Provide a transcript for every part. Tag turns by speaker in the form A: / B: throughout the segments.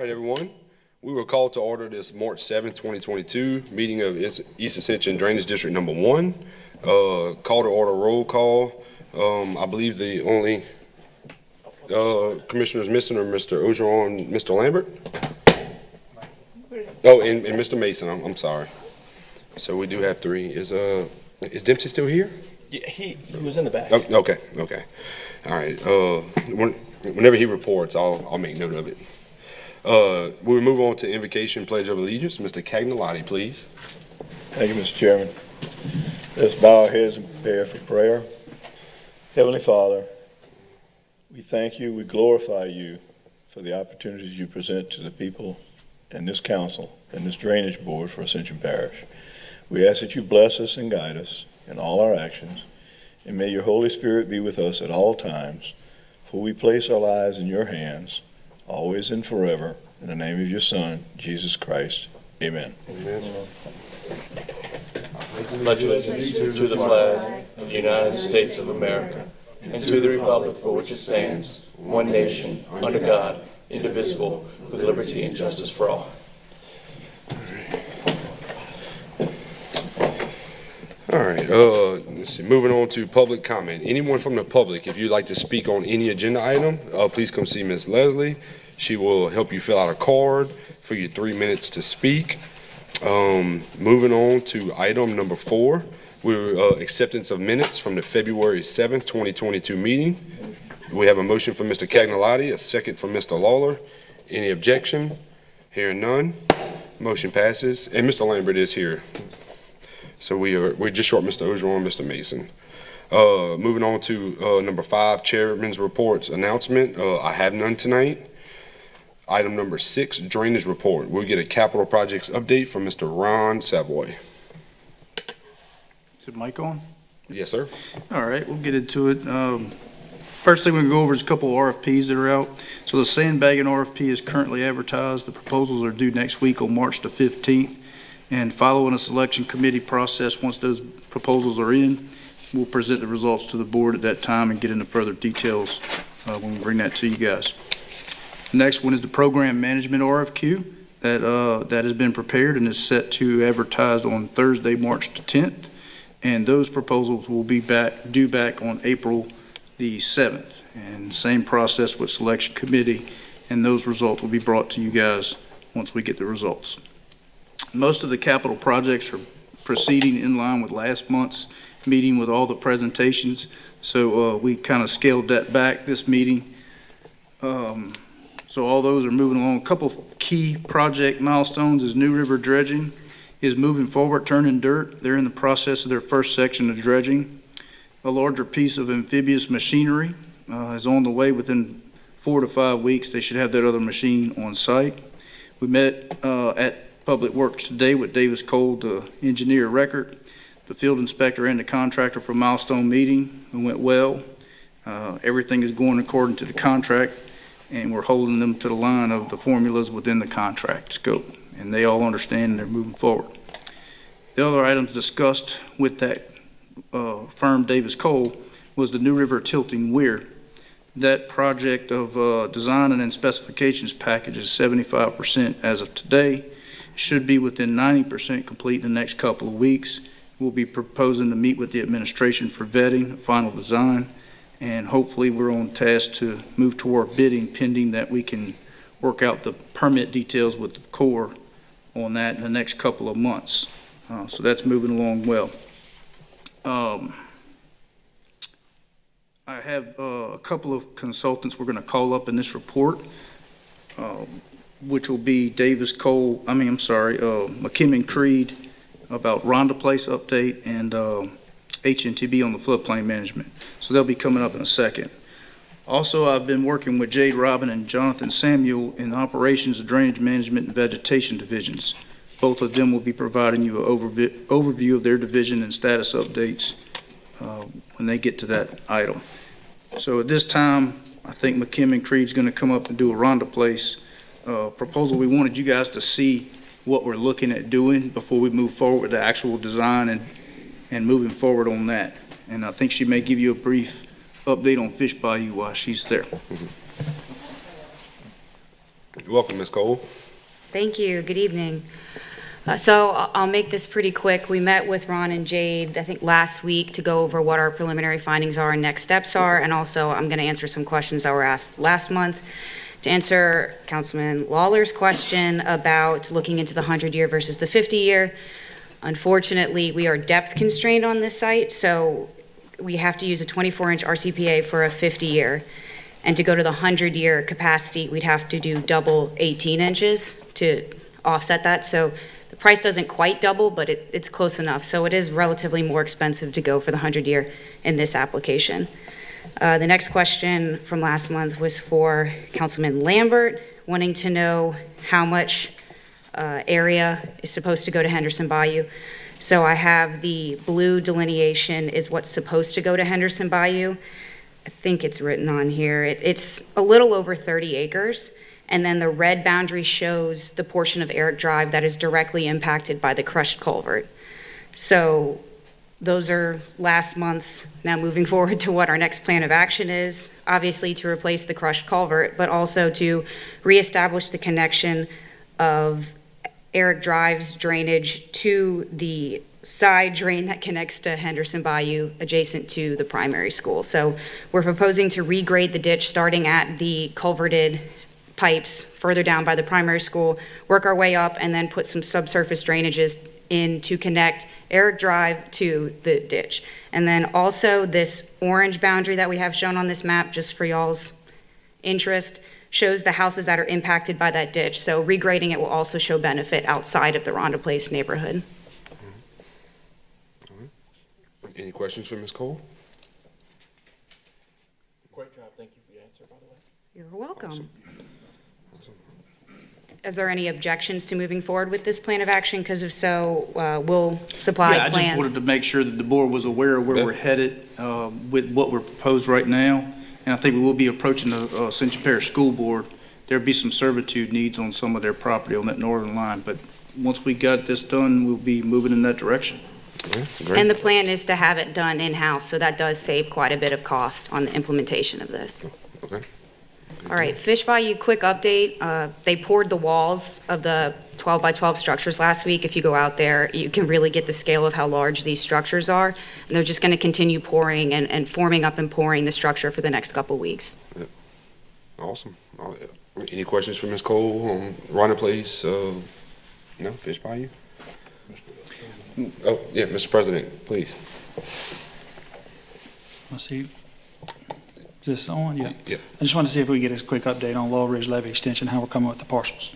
A: right, everyone. We were called to order this March 7th, 2022 meeting of East Ascension Drainage District Number 1. Call to order roll call. I believe the only commissioners missing are Mr. Ogeron and Mr. Lambert. Oh, and Mr. Mason. I'm sorry. So we do have 3. Is Dempsey still here?
B: Yeah, he was in the back.
A: Oh, okay. All right. Whenever he reports, I'll make note of it. We'll move on to Invocation, Pledge of Allegiance. Mr. Cagnalotti, please.
C: Thank you, Mr. Chairman. Let's bow our heads and prepare for prayer. Heavenly Father, we thank you, we glorify you for the opportunities you present to the people and this council and this drainage board for Ascension Parish. We ask that you bless us and guide us in all our actions, and may your Holy Spirit be with us at all times, for we place our lives in your hands, always and forever, in the name of your Son, Jesus Christ. Amen.
A: Amen.
B: Pledge allegiance to the flag of the United States of America and to the republic for which it stands, one nation, under God, indivisible, with liberty and justice for all.
A: All right, let's see. Moving on to public comment. Anyone from the public, if you'd like to speak on any agenda item, please come see Ms. Leslie. She will help you fill out a card for your 3 minutes to speak. Moving on to item number 4, acceptance of minutes from the February 7th, 2022 meeting. We have a motion from Mr. Cagnalotti, a second from Mr. Lawler. Any objection? Hearing none, motion passes. And Mr. Lambert is here. So we're just short Mr. Ogeron and Mr. Mason. Moving on to number 5, Chairman's Reports Announcement. I have none tonight. Item number 6, Drainage Report. We'll get a capital projects update from Mr. Ron Savoy.
D: Is the mic on?
A: Yes, sir.
D: All right, we'll get into it. First thing we're going to go over is a couple of RFPs that are out. So the Sandbagging Rfp is currently advertised. The proposals are due next week on March the 15th. And following a selection committee process, once those proposals are in, we'll present the results to the board at that time and get into further details when we bring that to you guys. The next one is the Program Management Rfq that has been prepared and is set to advertise on Thursday, March the 10th. And those proposals will be due back on April the 7th. And same process with selection committee, and those results will be brought to you guys once we get the results. Most of the capital projects are proceeding in line with last month's meeting with all the presentations. So we kind of scaled that back this meeting. So all those are moving along. A couple of key project milestones is New River Dredging is moving forward, turning dirt. They're in the process of their first section of dredging. A larger piece of amphibious machinery is on the way. Within 4 to 5 weeks, they should have that other machine on site. We met at Public Works today with Davis Cole, the engineer of record, the field inspector, and the contractor for milestone meeting. It went well. Everything is going according to the contract, and we're holding them to the line of the formulas within the contract scope, and they all understand and they're moving forward. The other items discussed with that firm, Davis Cole, was the New River Tilting Weir. That project of design and specifications package is 75% as of today. Should be within 90% complete in the next couple of weeks. We'll be proposing to meet with the administration for vetting, final design, and hopefully we're on task to move toward bidding pending that we can work out the permit details with the Corps on that in the next couple of months. So that's moving along well. I have a couple of consultants we're going to call up in this report, which will be McKim & Creed about Rhonda Place update and HNTB on the floodplain management. So they'll be coming up in a second. Also, I've been working with Jade Robin and Jonathan Samuel in operations, drainage management, and vegetation divisions. Both of them will be providing you an overview of their division and status updates when they get to that item. So at this time, I think McKim & Creed's going to come up and do a Rhonda Place proposal. We wanted you guys to see what we're looking at doing before we move forward with the actual design and moving forward on that. And I think she may give you a brief update on Fish Bayou while she's there.
A: Welcome, Ms. Cole.
E: Thank you. Good evening. I'll make this pretty quick. We met with Ron and Jade, I think last week, to go over what our preliminary findings are and next steps are, and also I'm going to answer some questions that were asked last month. To answer Councilman Lawler's question about looking into the 100-year versus the 50-year, unfortunately, we are depth constrained on this site, so we have to use a 24-inch RCPA for a 50-year. And to go to the 100-year capacity, we'd have to do double 18 inches to offset that. So the price doesn't quite double, but it's close enough. So it is relatively more expensive to go for the 100-year in this application. The next question from last month was for Councilman Lambert, wanting to know how much area is supposed to go to Henderson Bayou. So I have the blue delineation is what's supposed to go to Henderson Bayou. I think it's written on here. It's a little over 30 acres. And then the red boundary shows the portion of Eric Drive that is directly impacted by the crushed culvert. So those are last month's. Now moving forward to what our next plan of action is, obviously to replace the crushed culvert, but also to reestablish the connection of Eric Drive's drainage to the side drain that connects to Henderson Bayou adjacent to the primary school. So we're proposing to regrade the ditch starting at the culverted pipes further down by the primary school, work our way up, and then put some subsurface drainages in to connect Eric Drive to the ditch. And then also this orange boundary that we have shown on this map, just for y'all's interest, shows the houses that are impacted by that ditch. So regrading it will also show benefit outside of the Rhonda Place neighborhood.
A: Any questions for Ms. Cole?
B: Great job. Thank you for your answer, by the way.
E: You're welcome.
A: Awesome.
E: Is there any objections to moving forward with this plan of action? Because if so, we'll supply
D: Yeah, I
E: plans.
D: just wanted to make sure that the board was aware of where
A: Yeah.
D: we're headed with what we're proposed right now. And I think we will be approaching the Ascension Parish School Board. There'll be some servitude needs on some of their property on that northern line. But once we got this done, we'll be moving in that direction.
A: Yeah, great.
E: And the plan is to have it done in-house, so that does save quite a bit of cost on the implementation of this.
A: Okay.
E: All right, Fish Bayou, quick update. They poured the walls of the 12 by 12 structures last week. If you go out there, you can really get the scale of how large these structures are. And they're just going to continue pouring and forming up and pouring the structure for the next couple weeks.
A: Awesome. Any questions for Ms. Cole on Rhonda Place? No, Fish Bayou? Oh, yeah, Mr. President, please.
F: Let's see. Is this on? Yeah.
A: Yeah.
F: I just want to see if we get a quick update on Laurel Ridge Levee Extension, how we're coming with the parcels.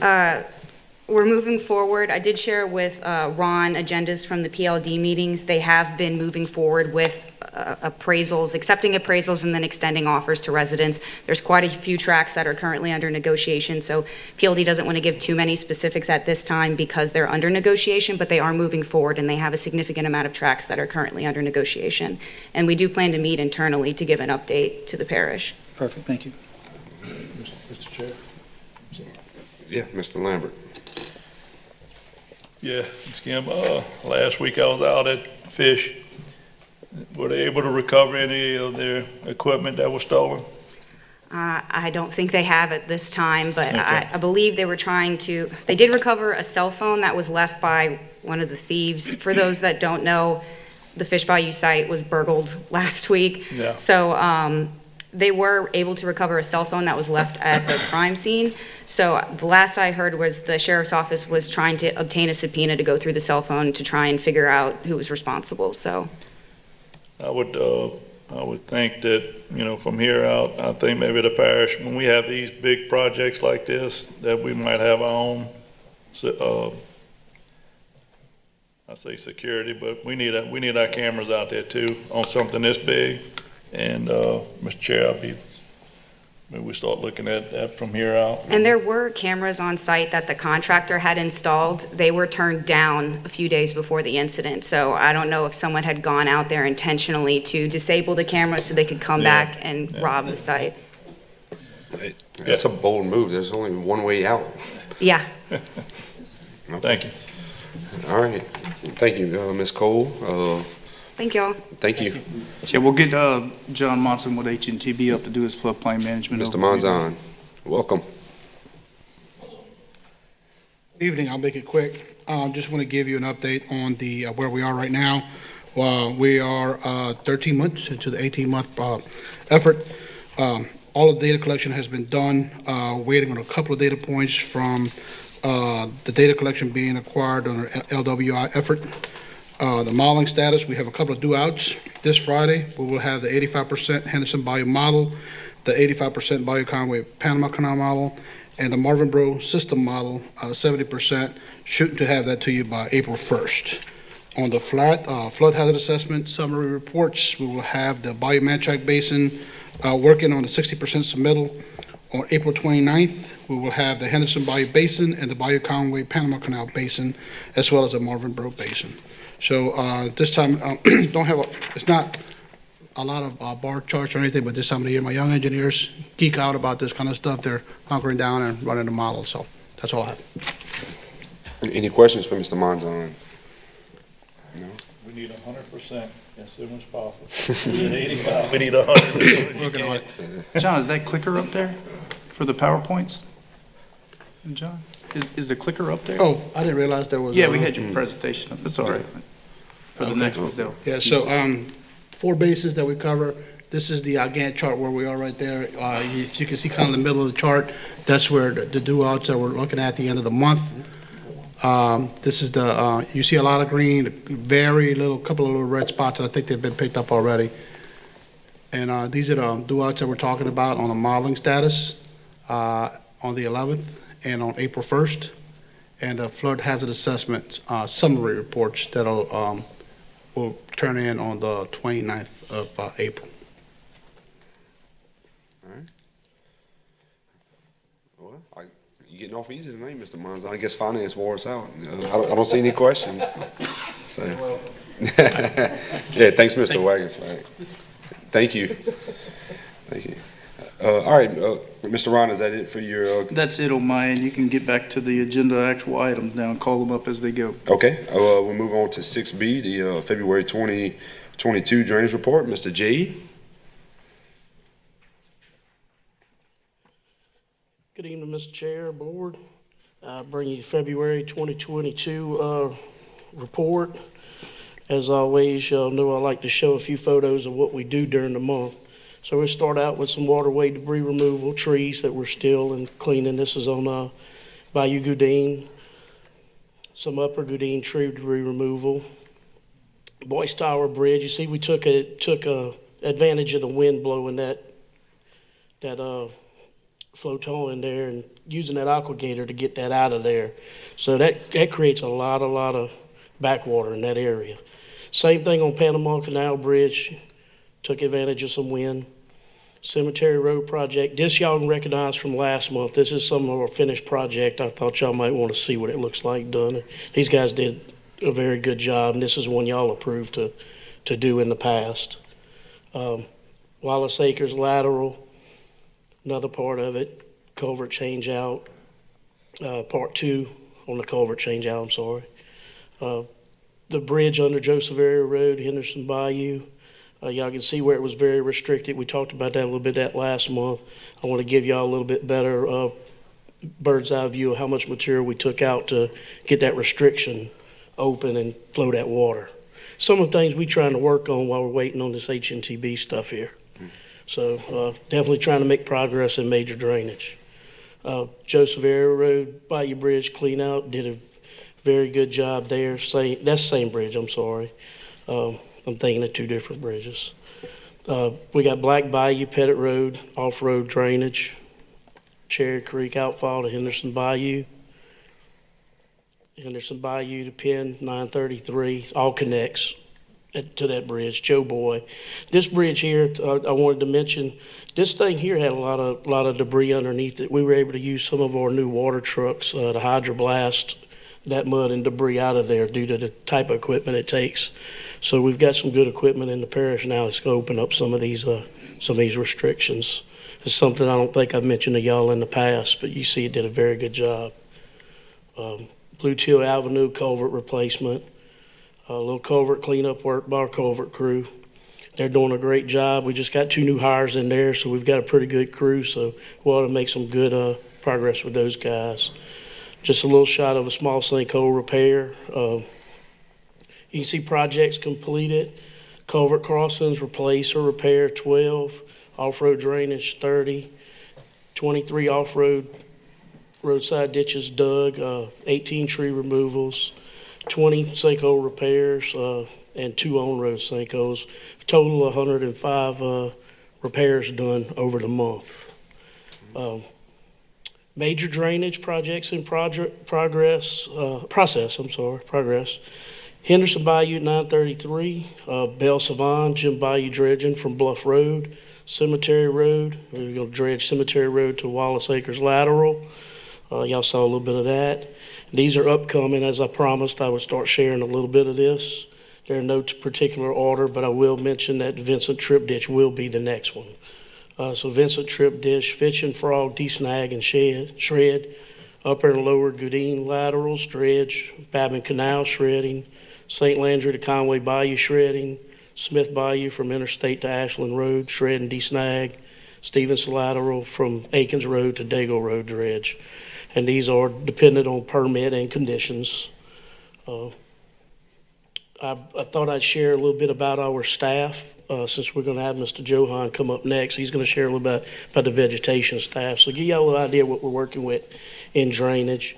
E: We're moving forward. I did share with Ron agendas from the PLD meetings. They have been moving forward with appraisals, accepting appraisals, and then extending offers to residents. There's quite a few tracts that are currently under negotiation, so PLD doesn't want to give too many specifics at this time because they're under negotiation, but they are moving forward, and they have a significant amount of tracts that are currently under negotiation. And we do plan to meet internally to give an update to the parish.
F: Perfect, thank you.
C: Mr. Chair?
A: Yeah, Mr. Lambert.
G: Yeah, Kim, last week I was out at Fish. Were they able to recover any of their equipment that was stolen?
E: I don't think they have at this time, but
G: Okay.
E: I believe they were trying to, they did recover a cell phone that was left by one of the thieves. For those that don't know, the Fish Bayou site was burgled last week.
G: Yeah.
E: So they were able to recover a cell phone that was left at the crime scene. So the last I heard was the sheriff's office was trying to obtain a subpoena to go through the cell phone to try and figure out who was responsible, so.
G: I would think that, you know, from here out, I think maybe the parish, when we have these big projects like this, that we might have our own, I say security, but we need our cameras out there too on something this big. And, Mr. Chair, maybe we start looking at that from here out.
E: And there were cameras on site that the contractor had installed. They were turned down a few days before the incident. So I don't know if someone had gone out there intentionally to disable the cameras so they could come
G: Yeah.
E: back and rob the site.
A: That's a bold move. There's only one way out.
E: Yeah.
G: Thank you.
A: All right. Thank you, Ms. Cole.
E: Thank y'all.
A: Thank you,
D: Yeah, we'll get John Monson with H&TB up to do his floodplain management.
A: Mr.
D: overview.
A: Monzon. Welcome.
H: Evening, I'll make it quick. Just want to give you an update on the, where we are right now. We are 13 months into the 18-month effort. All of the data collection has been done, waiting on a couple of data points from the data collection being acquired on our LWI effort. The modeling status, we have a couple of due outs. This Friday, we will have the 85% Henderson Bayou model, the 85% Bayou Conway Panama Canal model, and the Marvin Bro system model, 70%, shooting to have that to you by April 1st. On the flood hazard assessment summary reports, we will have the Bayou Manchac Basin working on the 60% submittal. On April 29th, we will have the Henderson Bayou Basin and the Bayou Conway Panama Canal Basin, as well as the Marvin Bro Basin. So this time, don't have it's not a lot of bar charts or anything, but this time of the year, my young engineers geek out about this kind of stuff. They're hunkering down and running the model, so that's all I have.
A: Any questions for Mr. Monzon? No?
G: We need 100% as soon as possible. We need 85, we need 100.
D: Working on it. John, is that clicker up there for the PowerPoints? And John, is the clicker up there?
H: Oh, I didn't realize there was.
D: Yeah, we had your presentation up. That's all right. For the next one, though.
H: Yeah, so 4 basins that we cover. This is the Gantt chart where we are right there. You can see kind of the middle of the chart. That's where the due outs that we're looking at the end of the month. This is the, you see a lot of green, very little, couple of little red spots that I think they've been picked up already. And these are the due outs that we're talking about on the modeling status on the 11th and on April 1st. And the flood hazard assessment summary reports that'll will turn in on the 29th of April.
A: All right. Well, you're getting off easy tonight, Mr. Monzon. I guess finance wore us out. I don't see any questions. So. Yeah, thanks, Mr. Waggis. Right. Thank you. Thank you. All right, Mr. Ron, is that it for your?
D: That's it on my end. You can get back to the agenda actual items now and call them up as they go.
A: Okay, we'll move on to 6B, the February 2022 drainage report. Mr. J.
I: Good evening, Mr. Chair, Board. I bring you February 2022 report. As always, y'all know I like to show a few photos of what we do during the month. So we'll start out with some waterway debris removal, trees that we're still and cleaning. This is on Bayou Goudin, some upper Goudin tree debris removal. Boyce Tower Bridge, you see we took advantage of the wind blowing that floton in there and using that aquagator to get that out of there. So that creates a lot of backwater in that area. Same thing on Panama Canal Bridge. Took advantage of some wind. Cemetery Road project. This y'all can recognize from last month. This is some of our finished project. I thought y'all might want to see what it looks like done. These guys did a very good job, and this is one y'all approved to do in the past. Wallace Acres lateral, another part of it. Culvert change out. Part 2 on the culvert change out, I'm sorry. The bridge under Joseph Area Road, Henderson Bayou. Y'all can see where it was very restricted. We talked about that a little bit that last month. I want to give y'all a little bit better bird's eye view of how much material we took out to get that restriction open and flow that water. Some of the things we're trying to work on while we're waiting on this HNTB stuff here. So definitely trying to make progress in major drainage. Joseph Area Road, Bayou Bridge clean out, did a very good job there. That's the same bridge, I'm sorry. I'm thinking of 2 different bridges. We got Black Bayou, Pettit Road, off-road drainage. Cherry Creek outfall to Henderson Bayou. Henderson Bayou to Penn 933, all connects to that bridge. Joe Boy. This bridge here, I wanted to mention, this thing here had a lot of debris underneath it. We were able to use some of our new water trucks to hydroblast that mud and debris out of there due to the type of equipment it takes. So we've got some good equipment in the parish now that's going to open up some of these restrictions. It's something I don't think I've mentioned to y'all in the past, but you see it did a very good job. Blue Teal Avenue culvert replacement, a little culvert cleanup work by our culvert crew. They're doing a great job. We just got 2 new hires in there, so we've got a pretty good crew, so we ought to make some good progress with those guys. just a little shot of a small sinkhole repair. You can see projects completed. Culvert crossings, replace or repair 12, off-road drainage 30, 23 off-road roadside ditches dug, 18 tree removals, 20 sinkhole repairs, and 2 on-road sinkholes. Total 105 repairs done over the month. Major drainage projects in progress. Henderson Bayou 933, Bell Savon, Jim Bayou dredging from Bluff Road, Cemetery Road. We're going to dredge Cemetery Road to Wallace Acres lateral. Y'all saw a little bit of that. These are upcoming. As I promised, I would start sharing a little bit of this. They're in no particular order, but I will mention that Vincent Trip Ditch will be the next one. So Vincent Trip Ditch, Fitch and Frog, desnag and shred, upper and lower Goodine laterals, dredge, Babin Canal shredding, St. Landry to Conway Bayou shredding, Smith Bayou from Interstate to Ashland Road, shred and desnag, Stevens lateral from Aikens Road to Dago Road dredge. And these are dependent on permit and conditions. I thought I'd share a little bit about our staff, since we're gonna have Mr. Johan come up next. He's gonna share a little bit about the vegetation staff. So give y'all a little idea what we're working with in drainage.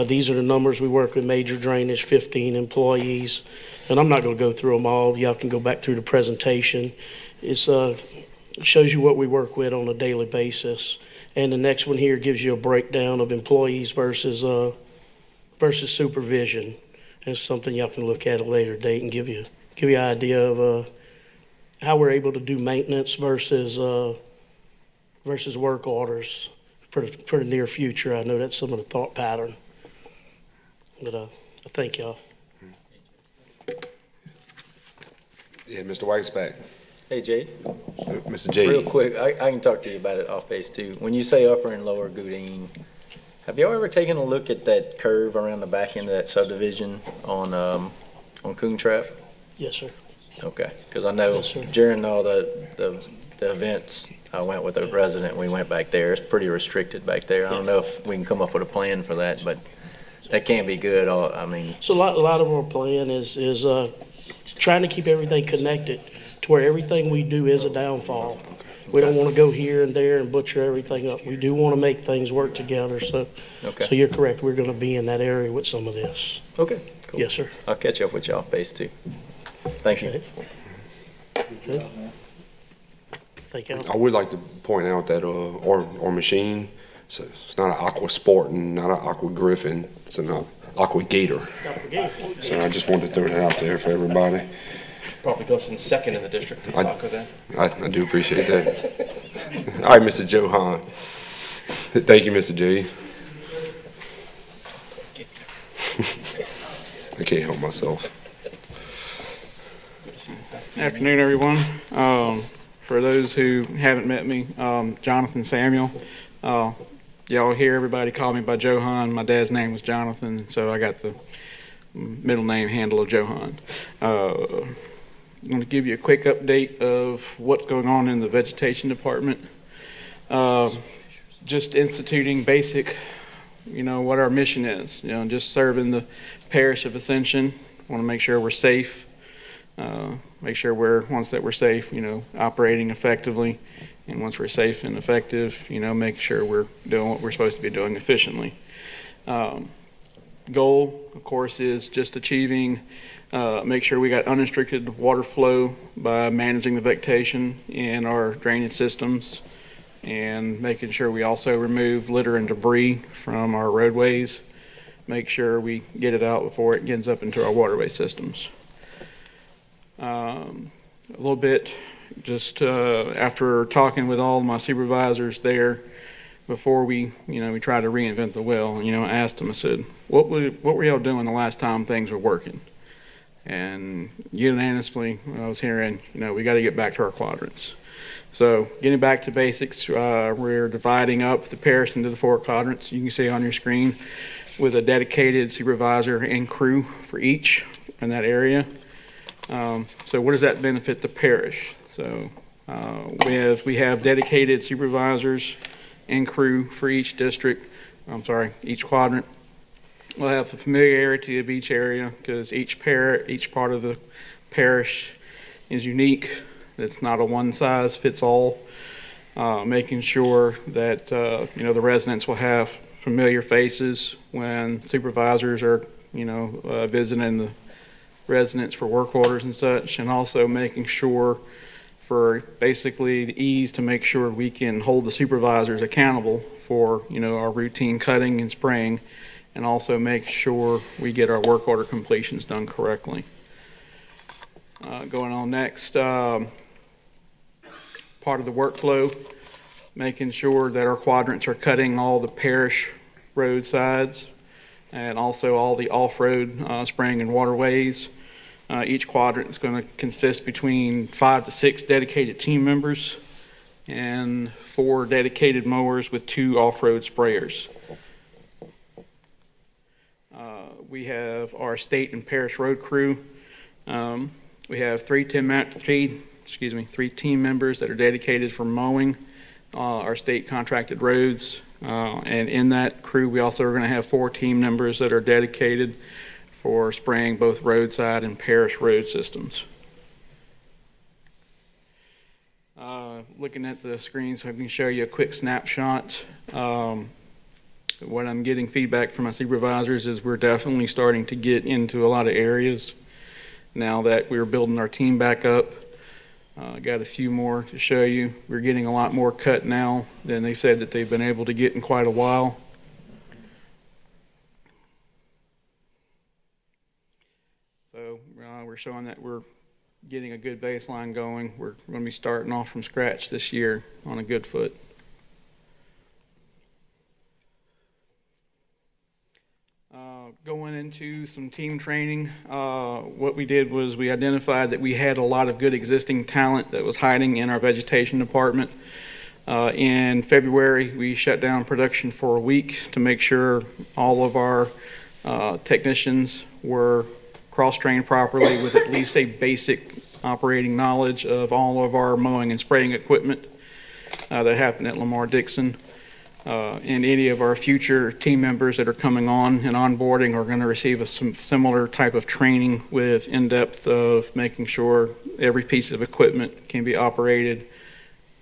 I: These are the numbers we work with. Major drainage, 15 employees. And I'm not going to go through them all. Y'all can go back through the presentation. It shows you what we work with on a daily basis. And the next one here gives you a breakdown of employees versus supervision. It's something y'all can look at a later date and give you an idea of how we're able to do maintenance versus work orders for the near future. I know that's some of the thought pattern. But I thank y'all.
A: Yeah, Mr. White's back.
J: Hey, Jade.
A: Mr. J.
J: Real quick, I can talk to you about it off base too. When you say upper and lower Goodine, have y'all ever taken a look at that curve around the back end of that subdivision on Coon Trap?
I: Yes, sir.
J: Okay, because I know
I: Yes, sir.
J: during all the events, I went with a resident. We went back there. It's pretty restricted back there. I don't know if we can come up with a plan for that, but that can't be good. I mean,
I: So a lot of our plan is trying to keep everything connected to where everything we do is a downfall. We don't want to go here and there and butcher everything up. We do want to make things work together. So
J: okay.
I: So you're correct. We're going to be in that area with some of this.
J: Okay, cool.
I: Yes, sir.
J: I'll catch up with y'all off base too. Thank you.
I: Okay. Good. Thank you.
A: I would like to point out that our machine, so it's not an aqua sport and not an aqua griffin, it's an aqua gator. So I just wanted to throw that out there for everybody.
K: Probably comes in second in the district in soccer then.
A: I do appreciate that. All right, Mr. Johan. Thank you, Mr. J. I can't help myself.
L: Afternoon, everyone. For those who haven't met me, Jonathan Samuel. Y'all hear everybody call me by Johan. My dad's name was Jonathan, so I got the middle name handle of Johan. I'm going to give you a quick update of what's going on in the vegetation department. Just instituting basic, what our mission is. Just serving the parish of Ascension. Want to make sure we're safe. Make sure once that we're safe, operating effectively. And once we're safe and effective, make sure we're doing what we're supposed to be doing efficiently. Goal, of course, is just achieving, make sure we got unrestricted water flow by managing the vegetation in our drainage systems and making sure we also remove litter and debris from our roadways. Make sure we get it out before it gets up into our waterway systems. A little bit, just after talking with all my supervisors there, before we try to reinvent the wheel, I asked them, I said, what were y'all doing the last time things were working? And unanimously, I was hearing, we got to get back to our quadrants. So getting back to basics, we're dividing up the parish into the 4 quadrants. You can see on your screen with a dedicated supervisor and crew for each in that area. So what does that benefit the parish? So we have dedicated supervisors and crew for each district, each quadrant. we'll have a familiarity of each area because each part of the parish is unique. It's not a one-size-fits-all. Making sure that the residents will have familiar faces when supervisors are visiting the residents for work orders and such, and also making sure for basically the ease to make sure we can hold the supervisors accountable for our routine cutting and spraying, and also make sure we get our work order completions done correctly. Going on next, part of the workflow, making sure that our quadrants are cutting all the parish roadsides and also all the off-road spraying and waterways. Each quadrant is going to consist between 5 to 6 dedicated team members and 4 dedicated mowers with 2 off-road sprayers. We have our state and parish road crew. We have 3 team members that are dedicated for mowing our state contracted roads. And in that crew, we also are going to have 4 team members that are dedicated for spraying both roadside and parish road systems. Looking at the screen so I can show you a quick snapshot. What I'm getting feedback from my supervisors is we're definitely starting to get into a lot of areas now that we're building our team back up. Got a few more to show you. We're getting a lot more cut now than they said that they've been able to get in quite a while. So we're showing that we're getting a good baseline going. We're going to be starting off from scratch this year on a good foot. Going into some team training, what we did was we identified that we had a lot of good existing talent that was hiding in our vegetation department. In February, we shut down production for a week to make sure all of our technicians were cross-trained properly with at least a basic operating knowledge of all of our mowing and spraying equipment that happened at Lamar-Dixon. And any of our future team members that are coming on and onboarding are going to receive some similar type of training with in-depth of making sure every piece of equipment can be operated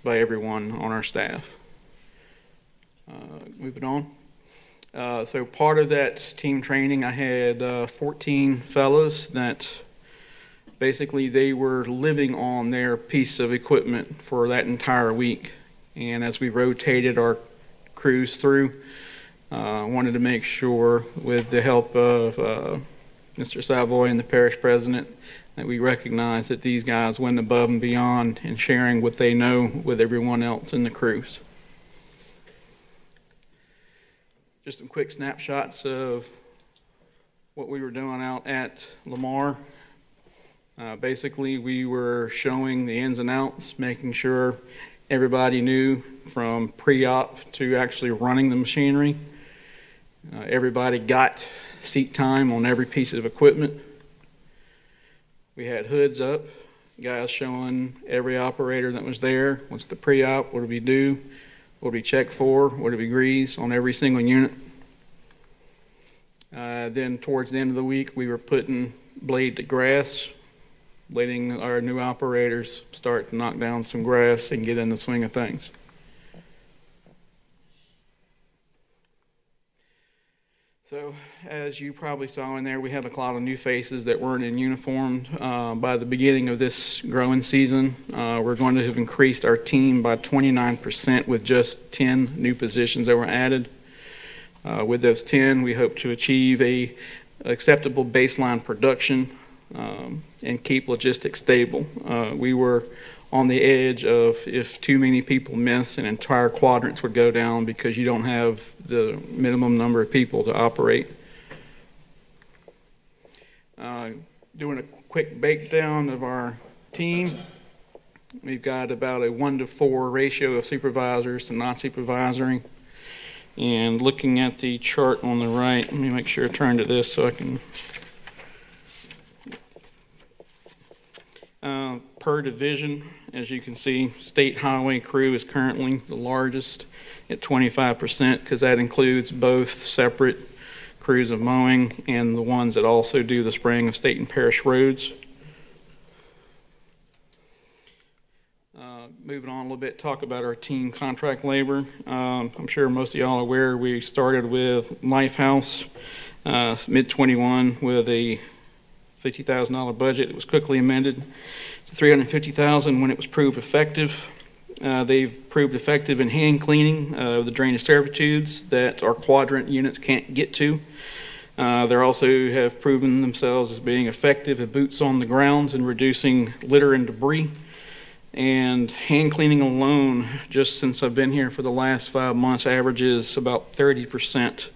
L: by everyone on our staff. Moving on. So part of that team training, I had 14 fellows that basically they were living on their piece of equipment for that entire week. And as we rotated our crews through, wanted to make sure with the help of Mr. Savoy and the parish president that we recognize that these guys went above and beyond in sharing what they know with everyone else in the crews. Just some quick snapshots of what we were doing out at Lamar. Basically, we were showing the ins and outs, making sure everybody knew from pre-op to actually running the machinery. Everybody got seat time on every piece of equipment. We had hoods up, guys showing every operator that was there. What's the pre-op? What did we do? What did we check for? What did we grease on every single unit? Then towards the end of the week, we were putting blade to grass, letting our new operators start to knock down some grass and get in the swing of things. So, as you probably saw in there, we have a lot of new faces that weren't in uniform. By the beginning of this growing season, we're going to have increased our team by 29% with just 10 new positions that were added. With those 10, we hope to achieve a acceptable baseline production and keep logistics stable. We were on the edge of if too many people miss, and entire quadrants would go down because you don't have the minimum number of people to operate. Doing a quick breakdown of our team, we've got about a 1-to-4 ratio of supervisors to non-supervisory. And looking at the chart on the right, let me make sure I turn to this so I can. Per division, as you can see, state highway crew is currently the largest at 25% because that includes both separate crews of mowing and the ones that also do the spraying of state and parish roads. Moving on a little bit, talk about our team contract labor. I'm sure most of y'all are aware we started with Lifehouse mid-21 with a $50,000 budget. It was quickly amended to $350,000 when it was proved effective. They've proved effective in hand cleaning the drainage servitudes that our quadrant units can't get to. They also have proven themselves as being effective at boots on the grounds and reducing litter and debris. And hand cleaning alone, just since I've been here for the last 5 months, averages about 30%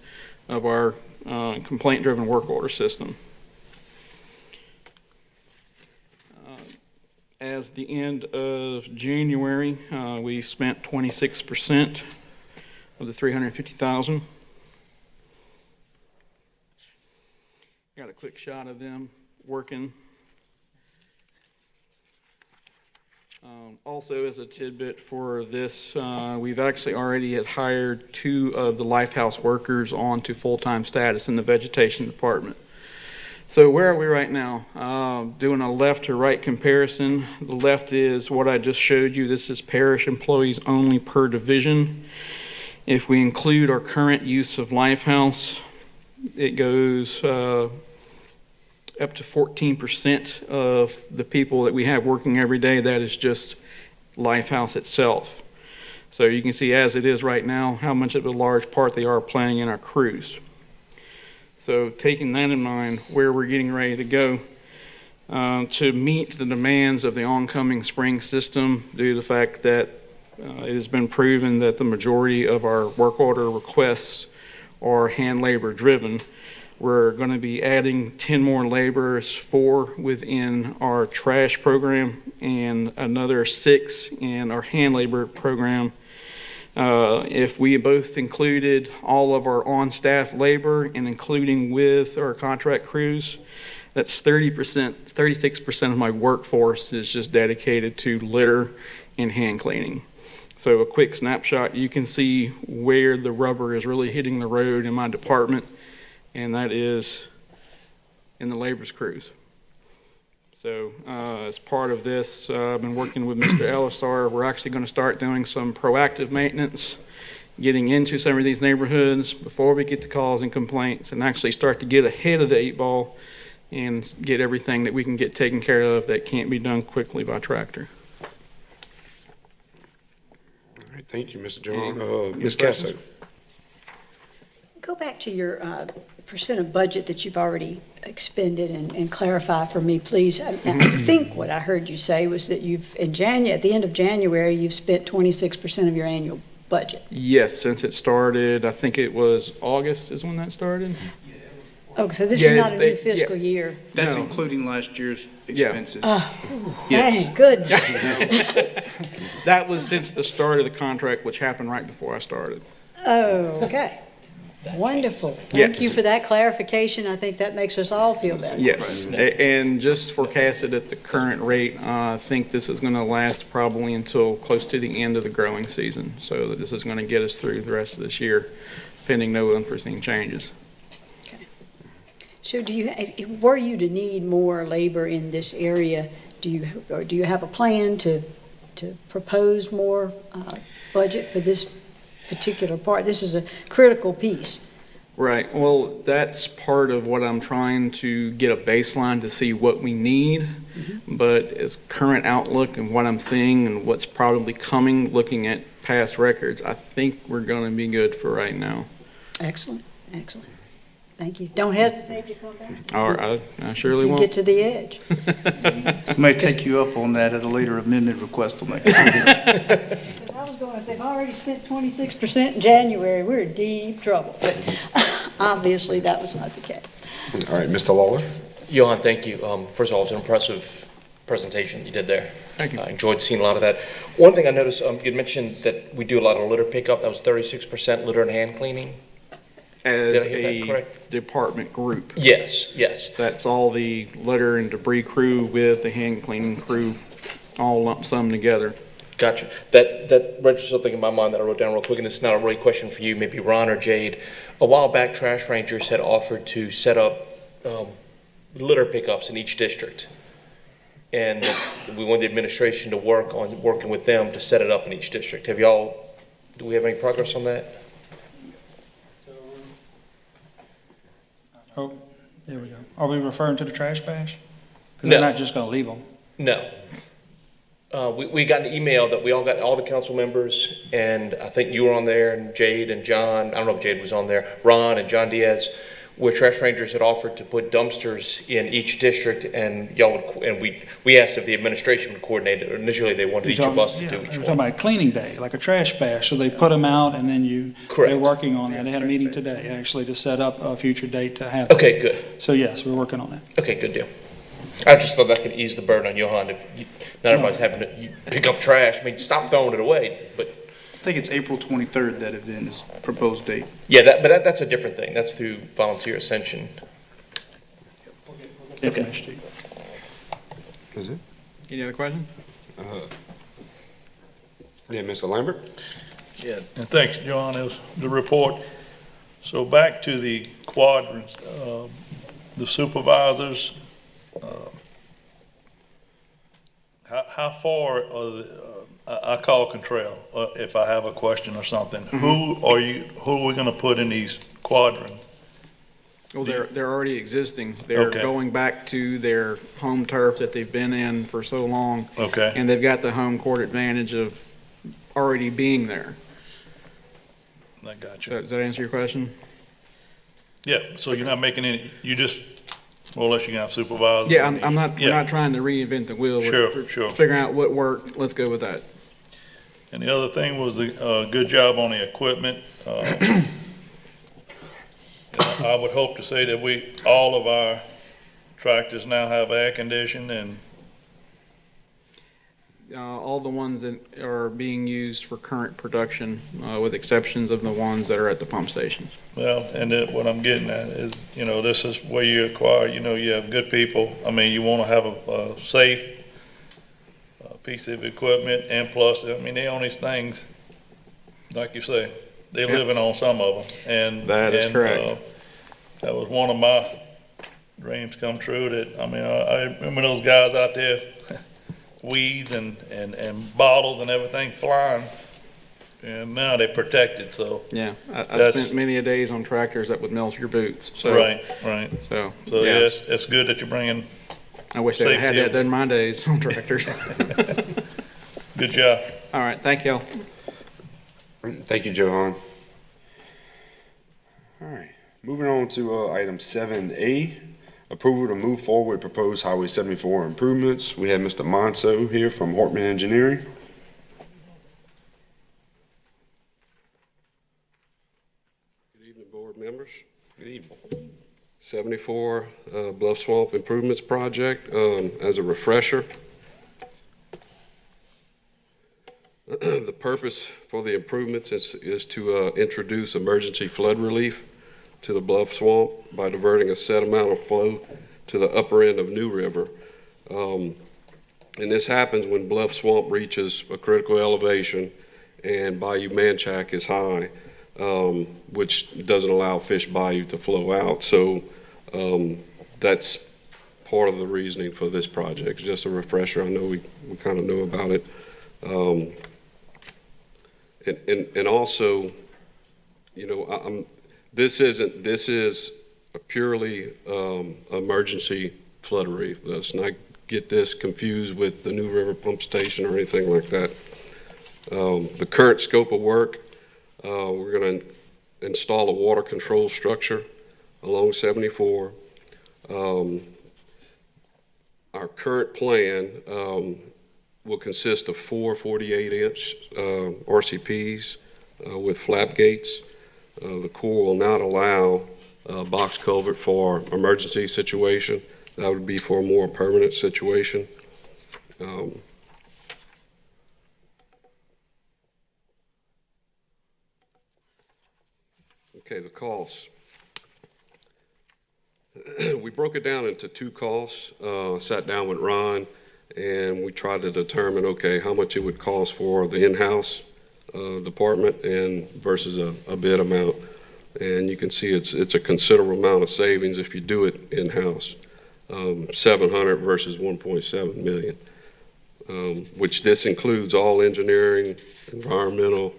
L: of our complaint-driven work order system. As the end of January, we spent 26% of the $350,000. Got a quick shot of them working. Also, as a tidbit for this, we've actually already had hired 2 of the Lifehouse workers onto full-time status in the vegetation department. So where are we right now? Doing a left to right comparison. The left is what I just showed you. This is parish employees only per division. If we include our current use of Lifehouse, it goes up to 14% of the people that we have working every day. That is just Lifehouse itself. So you can see as it is right now how much of a large part they are playing in our crews. So taking that in mind, where we're getting ready to go to meet the demands of the oncoming spring system, due to the fact that it has been proven that the majority of our work order requests are hand labor driven. We're going to be adding 10 more laborers, 4 within our trash program and another 6 in our hand labor program. If we both included all of our on-staff labor and including with our contract crews, that's 36% of my workforce is just dedicated to litter and hand cleaning. So a quick snapshot, you can see where the rubber is really hitting the road in my department, and that is in the labor's crews. So as part of this, I've been working with Mr. Ellisar. We're actually going to start doing some proactive maintenance, getting into some of these neighborhoods before we get to calls and complaints, and actually start to get ahead of the 8 ball and get everything that we can get taken care of that can't be done quickly by tractor.
A: All right, thank you, Mr. John. Ms. Casso.
M: Go back to your percent of budget that you've already expended and clarify for me, please. I think what I heard you say was that at the end of January, you've spent 26% of your annual budget.
L: Yes, since it started, I think it was August is when that started.
M: Oh, so this is not a new fiscal year.
D: That's
L: No.
D: including last year's expenses.
M: Yes. Thank goodness.
L: That was since the start of the contract, which happened right before I started.
M: Oh, okay. Wonderful. Thank
L: Yes.
M: you for that clarification. I think that makes us all feel better.
L: Yes, and just forecasted at the current rate, I think this is going to last probably until close to the end of the growing season. So that this is going to get us through the rest of this year, pending no unforeseen changes.
M: Okay. So were you to need more labor in this area, do you have a plan to propose more budget for this particular part? This is a critical piece.
L: Right. Well, that's part of what I'm trying to get a baseline to see what we need. Mm-hmm. But as current outlook and what I'm seeing and what's probably coming, looking at past records, I think we're going to be good for right now.
M: Excellent. Excellent. Thank you. Don't hesitate to come back.
L: All right. I surely won't.
M: Get to the edge.
D: May take you up on that at a later amendment request on that.
M: I was going, if they've already spent 26% in January, we're in deep trouble. But obviously, that was not the case.
A: All right, Mr. Lawler.
K: Johan, thank you. First of all, it was an impressive presentation you did there.
L: Thank you.
K: I enjoyed seeing a lot of that. One thing I noticed, you mentioned that we do a lot of litter pickup. That was 36% litter and hand cleaning.
L: As
K: Did I get that
L: a
K: correct?
L: department group.
K: Yes, yes.
L: That's all the litter and debris crew with the hand cleaning crew, all lump sum together.
K: Gotcha. That registers something in my mind that I wrote down real quick, and this is not a really question for you, maybe Ron or Jade. A while back, trash rangers had offered to set up litter pickups in each district. And we want the administration to work on working with them to set it up in each district. Do we have any progress on that?
F: Oh, there we go. Are we referring to the trash bash? Because
K: No.
F: they're not just going to leave them.
K: No. We got an email that we all got, all the council members, and I think you were on there, and Jade and John, I don't know if Jade was on there, Ron and John Diaz, where trash rangers had offered to put dumpsters in each district, and we asked if the administration would coordinate it. Initially, they wanted each of us to do each
F: We're talking
K: one.
F: about a cleaning day, like a trash bash. So they put them out and then
K: Correct.
F: they're working on that. They had a meeting today, actually, to set up a future date to have that.
K: Okay, good.
F: So yes, we're working on that.
K: Okay, good deal. I just thought that could ease the burden on Johan if not everybody's having to pick up trash. I mean, stop throwing it away, but
D: I think it's April 23rd, that event is proposed date.
K: yeah, that's a different thing. That's through volunteer Ascension.
F: Okay.
A: Is it?
L: Any other questions?
A: Yeah, Mr. Lambert?
C: Yeah.
G: And thanks, John, as the report. So back to the quadrants, the supervisors, how far are I call Control if I have a question or something. Who are we gonna put in these quadrants?
L: Well, they're already existing. They're
G: Okay.
L: going back to their home turf that they've been in for so long.
G: Okay.
L: And they've got the home court advantage of already being there.
G: I got you.
L: Does that answer your question?
G: Yeah, so you're not making any, you just, more or less you're gonna have supervisors.
L: Yeah, I'm not, we're
G: Yeah.
L: not trying to reinvent the wheel. We're
G: Sure.
L: figuring out what worked. Let's go with that.
G: And the other thing was the, good job on the equipment. I would hope to say that all of our tractors now have air conditioning and,
L: All the ones that are being used for current production, with exceptions of the ones that are at the pump stations.
G: well, and then what I'm getting at is, this is where you acquire, you have good people. I mean, you wanna have a safe, piece of equipment, and plus, I mean, they own these things, like you say, they're living on some of them, and.
L: That is correct.
G: That was one of my dreams come true, that, I mean, I remember those guys out there, weeds and bottles and everything flying, and now they're protected, so.
L: Yeah, I
G: That's-
L: spent many a days on tractors that would melt your boots, so.
G: Right.
L: So,
G: So,
L: yeah,
G: yeah, it's good that you're bringing,
L: I wish I had
G: safety.
L: that in my days on tractors.
G: good job.
L: All right, thank y'all.
A: Thank you, Johan. All right, moving on to item 7A, approval to move forward with proposed Highway 74 improvements. We have Mr. Monso here from Hartman Engineering.
N: Good evening, board members.
A: Good evening.
N: 74 Bluff Swamp Improvements Project. As a refresher, the purpose for the improvements is to introduce emergency flood relief to the Bluff Swamp by diverting a set amount of flow to the upper end of New River. And this happens when Bluff Swamp reaches a critical elevation and Bayou Manchac is high, which doesn't allow Fish Bayou to flow out. So that's part of the reasoning for this project. Just a refresher. I know we kind of know about it. And also, this is a purely emergency flood relief. Let's not get this confused with the New River Pump Station or anything like that. The current scope of work, we're going to install a water control structure along 74. Our current plan will consist of 4 48-inch RCPs with flap gates. The Corps will not allow box culvert for emergency situation. That would be for a more permanent situation. Okay, the costs. We broke it down into two costs. Sat down with Ron and we tried to determine, okay, how much it would cost for the in-house department and versus a bid amount. And you can see it's a considerable amount of savings if you do it in-house. 700 versus 1.7 million, which this includes all engineering, environmental,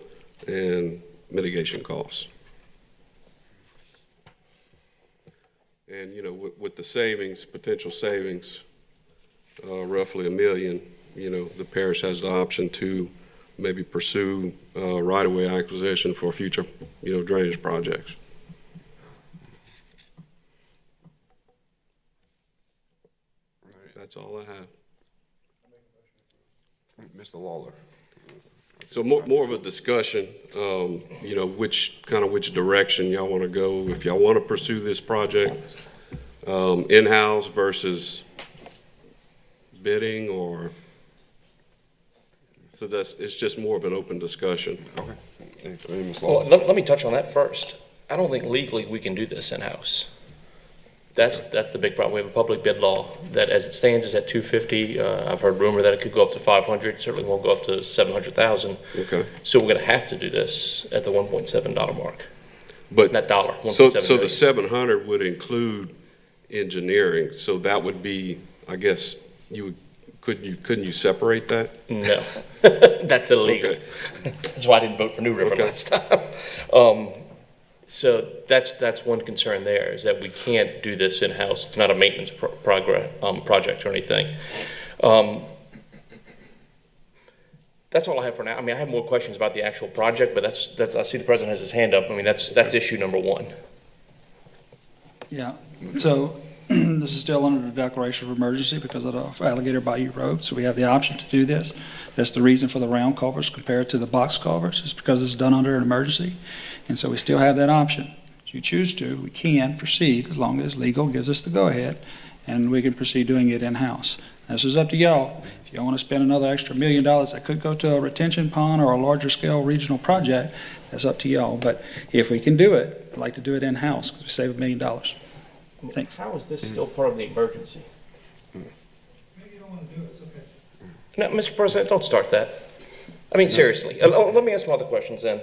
N: and mitigation costs. And, you know, with the savings, potential savings, roughly $1 million, you know, the parish has the option to maybe pursue right-of-way acquisition for future, you know, drainage projects. That's all I have.
A: Mr. Lawler.
N: So more of a discussion, you know, which direction y'all want to go. If y'all want to pursue this project in-house versus bidding, or so it's just more of an open discussion.
A: Okay.
K: Well, let me touch on that first. I don't think legally we can do this in-house. That's the big problem. We have a public bid law that, as it stands, is at $250. I've heard rumor that it could go up to $500. Certainly won't go up to $700,000.
N: Okay.
K: So we're going to have to do this at the $1.7 mark.
N: But
K: not dollar.
N: So
K: million.
N: the 700 would include engineering. So that would be, I guess, couldn't you separate that?
K: No, that's illegal. Okay. That's why I didn't vote for New River last time. So that's one concern there, is that we can't do this in-house. It's not a maintenance project or anything. That's all I have for now. I mean, I have more questions about the actual project, but that's I see the president has his hand up. I mean, that's issue number one.
F: Yeah, so this is still under the declaration of emergency because of the Alligator Bayou Road, so we have the option to do this. That's the reason for the round culverts compared to the box culverts, is because it's done under an emergency. And so we still have that option. If you choose to, we can proceed as long as legal gives us the go-ahead, and we can proceed doing it in-house. This is up to y'all. If y'all want to spend another extra $1 million that could go to a retention pond or a larger scale regional project, that's up to y'all. But if we can do it, I'd like to do it in-house because we save $1 million. Thanks.
K: How is this still part of the emergency?
H: Maybe you don't want to do it, it's okay.
K: No, Mr. President, don't start that. I mean, seriously. Let me ask some other questions then.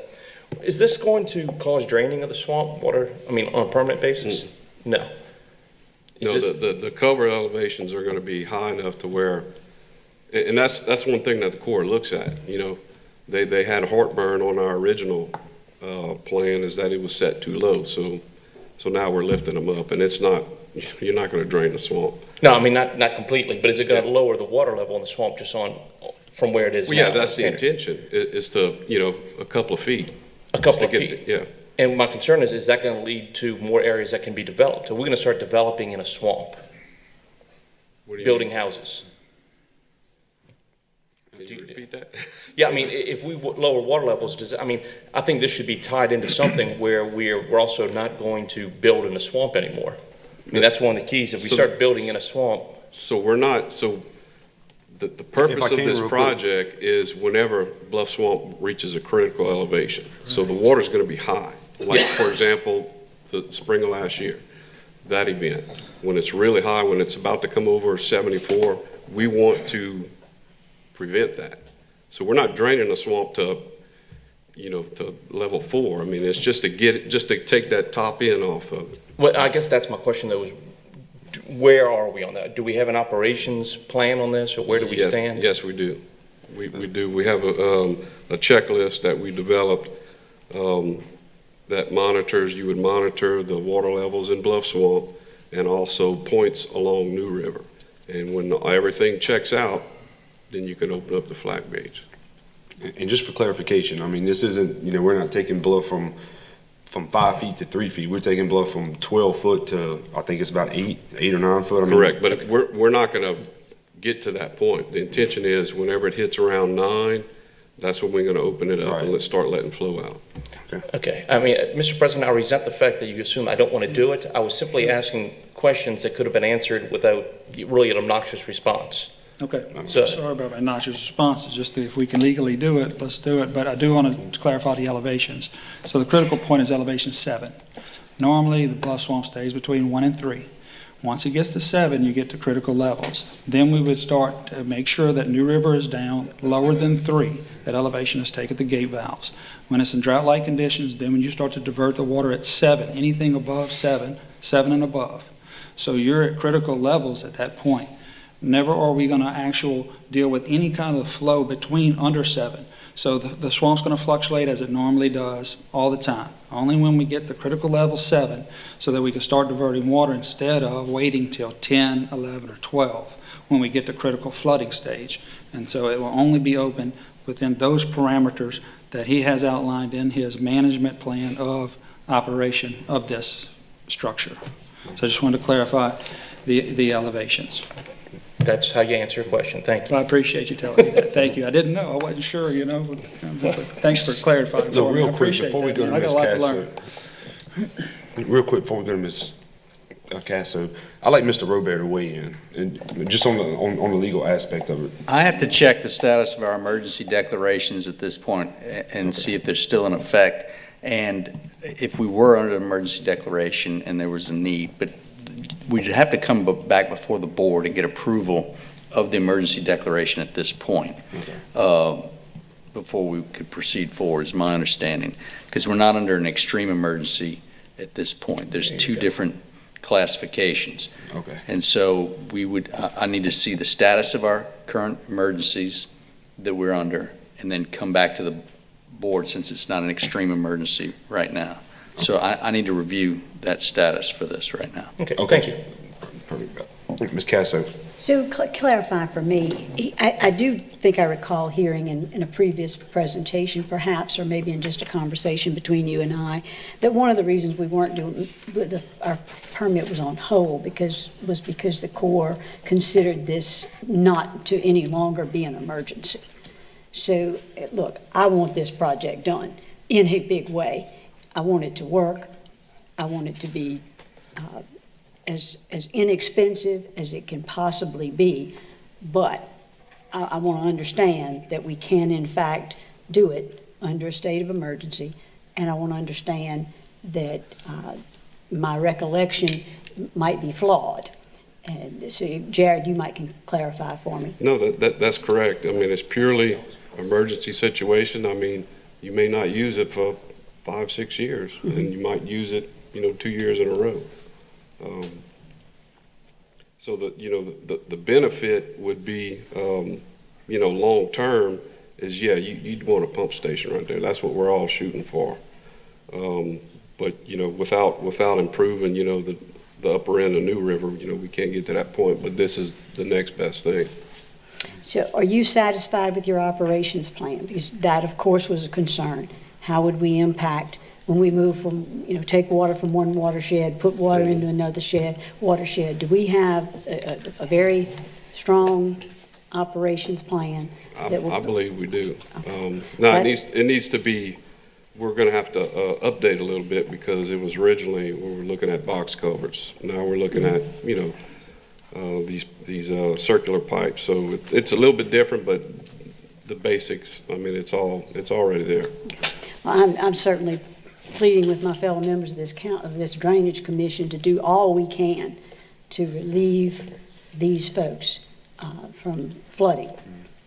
K: Is this going to cause draining of the swamp water, I mean, on a permanent basis? No.
N: No, the cover elevations are going to be high enough to where, and that's one thing that the Corps looks at. You know, they had heartburn on our original plan, is that it was set too low. So now we're lifting them up, and it's not, you're not going to drain the swamp.
K: No, I mean, not completely, but is it going to lower the water level in the swamp just from where it is now?
N: Yeah, that's the intention, is to, you know, a couple of feet.
K: A couple of feet?
N: Yeah.
K: And my concern is that going to lead to more areas that can be developed? Are we going to start developing in a swamp? Building houses?
N: Can you repeat that?
K: Yeah, I mean, if we lower water levels, I think this should be tied into something where we're also not going to build in a swamp anymore. I mean, that's one of the keys. If we start building in a swamp.
N: So we're not, the purpose of this project is whenever Bluff Swamp reaches a critical elevation. So the water's going to be high. Like, for example, the spring of last year, that event, when it's really high, when it's about to come over 74, we want to prevent that. So we're not draining the swamp to, you know, to level 4. I mean, it's just to take that top end off of it.
K: Well, I guess that's my question though, is where are we on that? Do we have an operations plan on this, or where do we stand?
N: Yes, we do. We do. We have a checklist that we developed that monitors, you would monitor the water levels in Bluff Swamp and also points along New River. And when everything checks out, then you can open up the flat gauge.
A: And just for clarification, I mean, this isn't, you know, we're not taking bluff from 5 feet to 3 feet. We're taking bluff from 12 foot to, I think it's about 8 or 9 foot. I mean,
N: correct, but we're not going to get to that point. The intention is whenever it hits around 9, that's when we're going to open it up and let's start letting flow out.
K: Okay. I mean, Mr. President, I resent the fact that you assume I don't want to do it. I was simply asking questions that could have been answered without really an obnoxious response.
F: Okay, so, sorry about my noxious responses. Just if we can legally do it, let's do it. But I do want to clarify the elevations. So the critical point is elevation 7. Normally, the Bluff Swamp stays between 1 and 3. Once it gets to 7, you get to critical levels. Then we would start to make sure that New River is down lower than 3, that elevation is taken at the gate valves. When it's in drought-like conditions, then when you start to divert the water at 7, anything above 7 and above. So you're at critical levels at that point. Never are we going to deal with any kind of flow between under 7. So the swamp's going to fluctuate as it normally does all the time. Only when we get to critical level 7, so that we can start diverting water instead of waiting till 10, 11, or 12 when we get to critical flooding stage. And so it will only be open within those parameters that he has outlined in his management plan of operation of this structure. So I just wanted to clarify the elevations.
K: That's how you answer your question. Thank you.
F: Well, I appreciate you telling me that. Thank you. I didn't know. I wasn't sure, you know. But thanks for clarifying for me.
A: Real
F: I
A: quick,
F: appreciate
A: before we
F: that,
A: go to
F: man. I got
A: Ms.
F: a lot to learn.
A: Casso, real quick before we go to Ms. Casso, I'd like Mr. Robert to weigh in, and just on the legal aspect of it.
O: I have to check the status of our emergency declarations at this point and see if they're still in effect, and if we were under an emergency declaration and there was a need. But we'd have to come back before the board and get approval of the emergency declaration at this point, before we could proceed forward, is my understanding, because we're not under an extreme emergency at this point. There's two different classifications.
A: Okay.
O: And so I need to see the status of our current emergencies that we're under, and then come back to the board, since it's not an extreme emergency right now. So I need to review that status for this right now.
K: Okay. Thank you.
A: Perfect. Ms. Casso.
M: So clarify for me, I do think I recall hearing in a previous presentation, perhaps, or maybe in just a conversation between you and I, that one of the reasons we weren't doing, our permit was on hold because the Corps considered this not to any longer be an emergency. So, look, I want this project done in a big way. I want it to work. I want it to be as inexpensive as it can possibly be, but I want to understand that we can, in fact, do it under a state of emergency, and I want to understand that my recollection might be flawed. And so, Jared, you might can clarify for me.
N: No, that's correct. I mean, it's purely emergency situation. I mean, you may not use it for 5-6 years, and you might use it, 2 years in a row. So the benefit would be, long term is, you'd want a pump station right there. That's what we're all shooting for. But without improving, the upper end of New River, we can't get to that point. But this is the next best thing.
M: So, are you satisfied with your operations plan? Because that, of course, was a concern. How would we impact when we move from, take water from one watershed, put water into another watershed? Do we have a very strong operations plan?
N: I believe we do. Now, it needs to be, we're going to have to update a little bit, because it was originally, we were looking at box culverts. Now we're looking at, these circular pipes. So it's a little bit different, but the basics, I mean, it's already there.
M: Well, I'm certainly pleading with my fellow members of this Drainage Commission to do all we can to relieve these folks from flooding.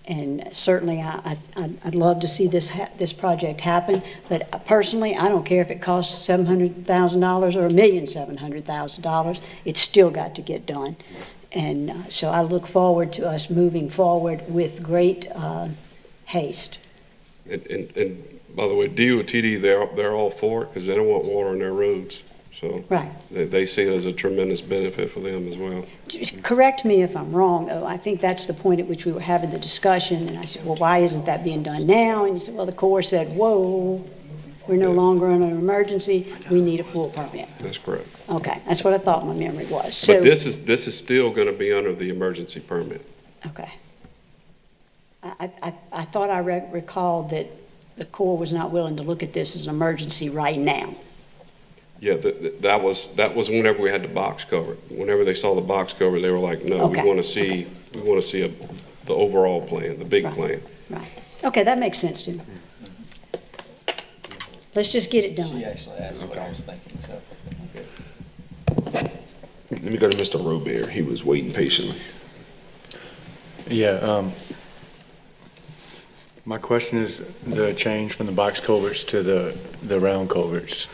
M: And certainly, I'd love to see this project happen. But personally, I don't care if it costs $700,000 or $1,700,000. It's still got to get done. And so I look forward to us moving forward with great haste.
N: And by the way, DOTD, they're all for it, because they don't want water on their roads. So
M: right.
N: They see it as a tremendous benefit for them as well.
M: Correct me if I'm wrong, though. I think that's the point at which we were having the discussion, and I said, well, why isn't that being done now? And you said, well, the Corps said, whoa, we're no longer in an emergency. We need a full permit.
N: That's correct.
M: Okay, that's what I thought my memory was. So,
N: but this is still going to be under the emergency permit.
M: Okay. I thought I recalled that the Corps was not willing to look at this as an emergency right now.
N: Yeah, that was whenever we had the box cover. Whenever they saw the box cover, they were like, no,
M: okay.
N: we want to see the overall plan, the big plan.
M: Right. Okay, that makes sense to me. Let's just get it done.
J: She actually asked what I was thinking. So.
A: Let me go to Mr. Robert. He was waiting patiently.
P: Yeah, my question is the change from the box culverts to the round culverts.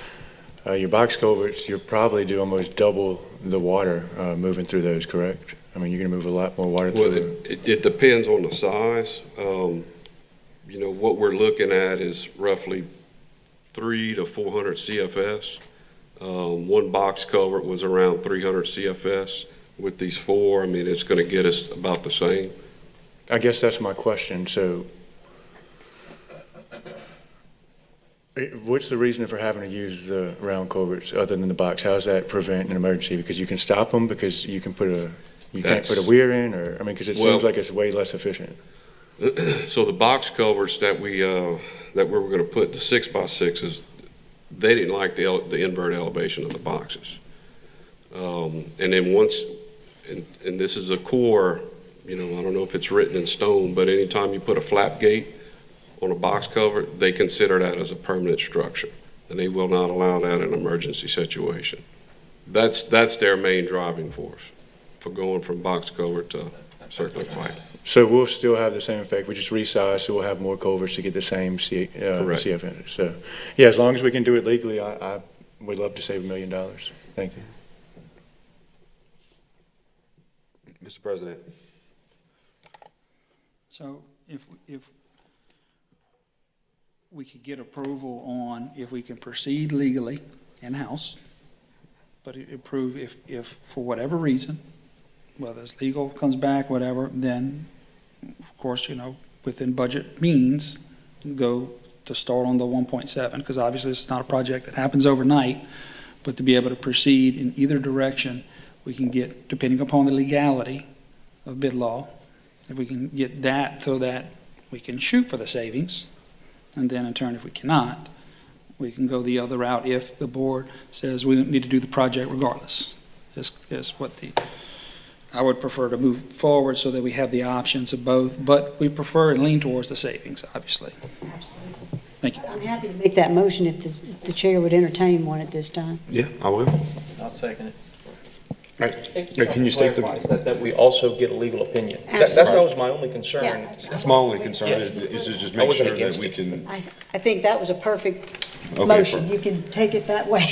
P: Your box culverts, you'll probably do almost double the water moving through those, correct? I mean, you're going to move a lot more water
N: Well,
P: through.
N: it depends on the size. You know, what we're looking at is roughly 300 to 400 CFS. One box culvert was around 300 CFS. With these four, I mean, it's going to get us about the same.
P: I guess that's my question. So what's the reason for having to use the round culverts other than the box? How does that prevent an emergency? Because you can stop them, because you can can't put a weir in, or, I mean, because it seems like it's way less efficient.
N: So the box culverts that we were going to put, the 6x6s, they didn't like the invert elevation of the boxes. And then once, and this is a core, you know, I don't know if it's written in stone, but anytime you put a flap gate on a box culvert, they consider that as a permanent structure, and they will not allow that in an emergency situation. That's their main driving force for going from box culvert to circular pipe.
P: So we'll still have the same effect. We just resize, so we'll have more culverts to get the same CFN. So, yeah, as long as we can do it legally, I would love to save $1 million. Thank you.
A: Mr. President.
F: So if we could get approval on if we can proceed legally in-house, but approve if for whatever reason, whether it's legal comes back, whatever, then of course, you know, within budget means, go to start on the 1.7, because obviously this is not a project that happens overnight, but to be able to proceed in either direction, we can get, depending upon the legality of bid law, if we can get that so that we can shoot for the savings, and then in turn, if we cannot, we can go the other route if the board says we need to do the project regardless. Is what I would prefer to move forward so that we have the options of both, but we prefer and lean towards the savings, obviously.
M: Absolutely.
F: Thank you.
M: I'm happy to make that motion if the chair would entertain one at this time.
A: Yeah, I will.
J: I'll second it.
A: Right. Can you state
K: that we also get a legal opinion?
M: Absolutely.
K: That was my only concern.
M: Yeah.
A: That's my only concern is to just
K: I
A: make
K: wasn't
A: sure that
K: against
A: we
K: it.
A: can.
M: I think that was a perfect
A: Okay,
M: motion. You can take it that way.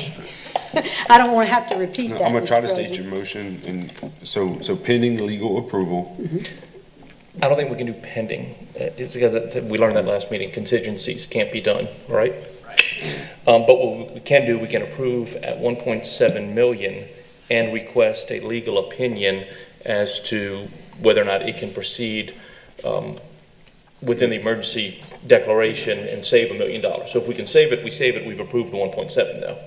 M: I don't want to have to repeat that.
A: I'm gonna try
M: Mr.
A: to state
M: President.
A: your motion, and so pending legal approval.
K: I don't think we can do pending. It's because we learned that last meeting, contingencies can't be done, right? But what we can do, we can approve at 1.7 million and request a legal opinion as to whether or not it can proceed within the emergency declaration and save $1 million. So if we can save it, we save it. We've approved the 1.7 though.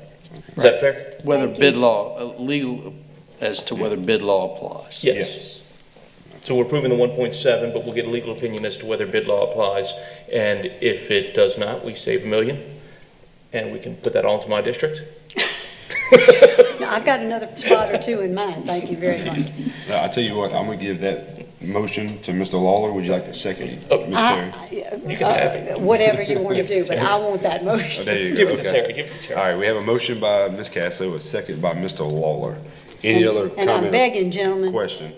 K: Is that fair?
O: Whether bid law, legal as to whether bid law applies.
K: Yes. So we're approving the 1.7, but we'll get a legal opinion as to whether bid law applies. And if it does not, we save $1 million, and we can put that all into my district.
M: No, I've got another spot or two in mind. Thank you very much.
A: I tell you what, I'm gonna give that motion to Mr. Lawler. Would you like to second it, Mr.
K: You can have it.
M: Whatever you want to do, but I want that motion.
A: Oh, there you go.
K: Give it to
A: Okay.
K: Terry, give it to Terry.
A: All right, we have a motion by Ms. Casso, a second by Mr. Lawler. Any other comment?
M: And I'm begging, gentlemen.
A: Question?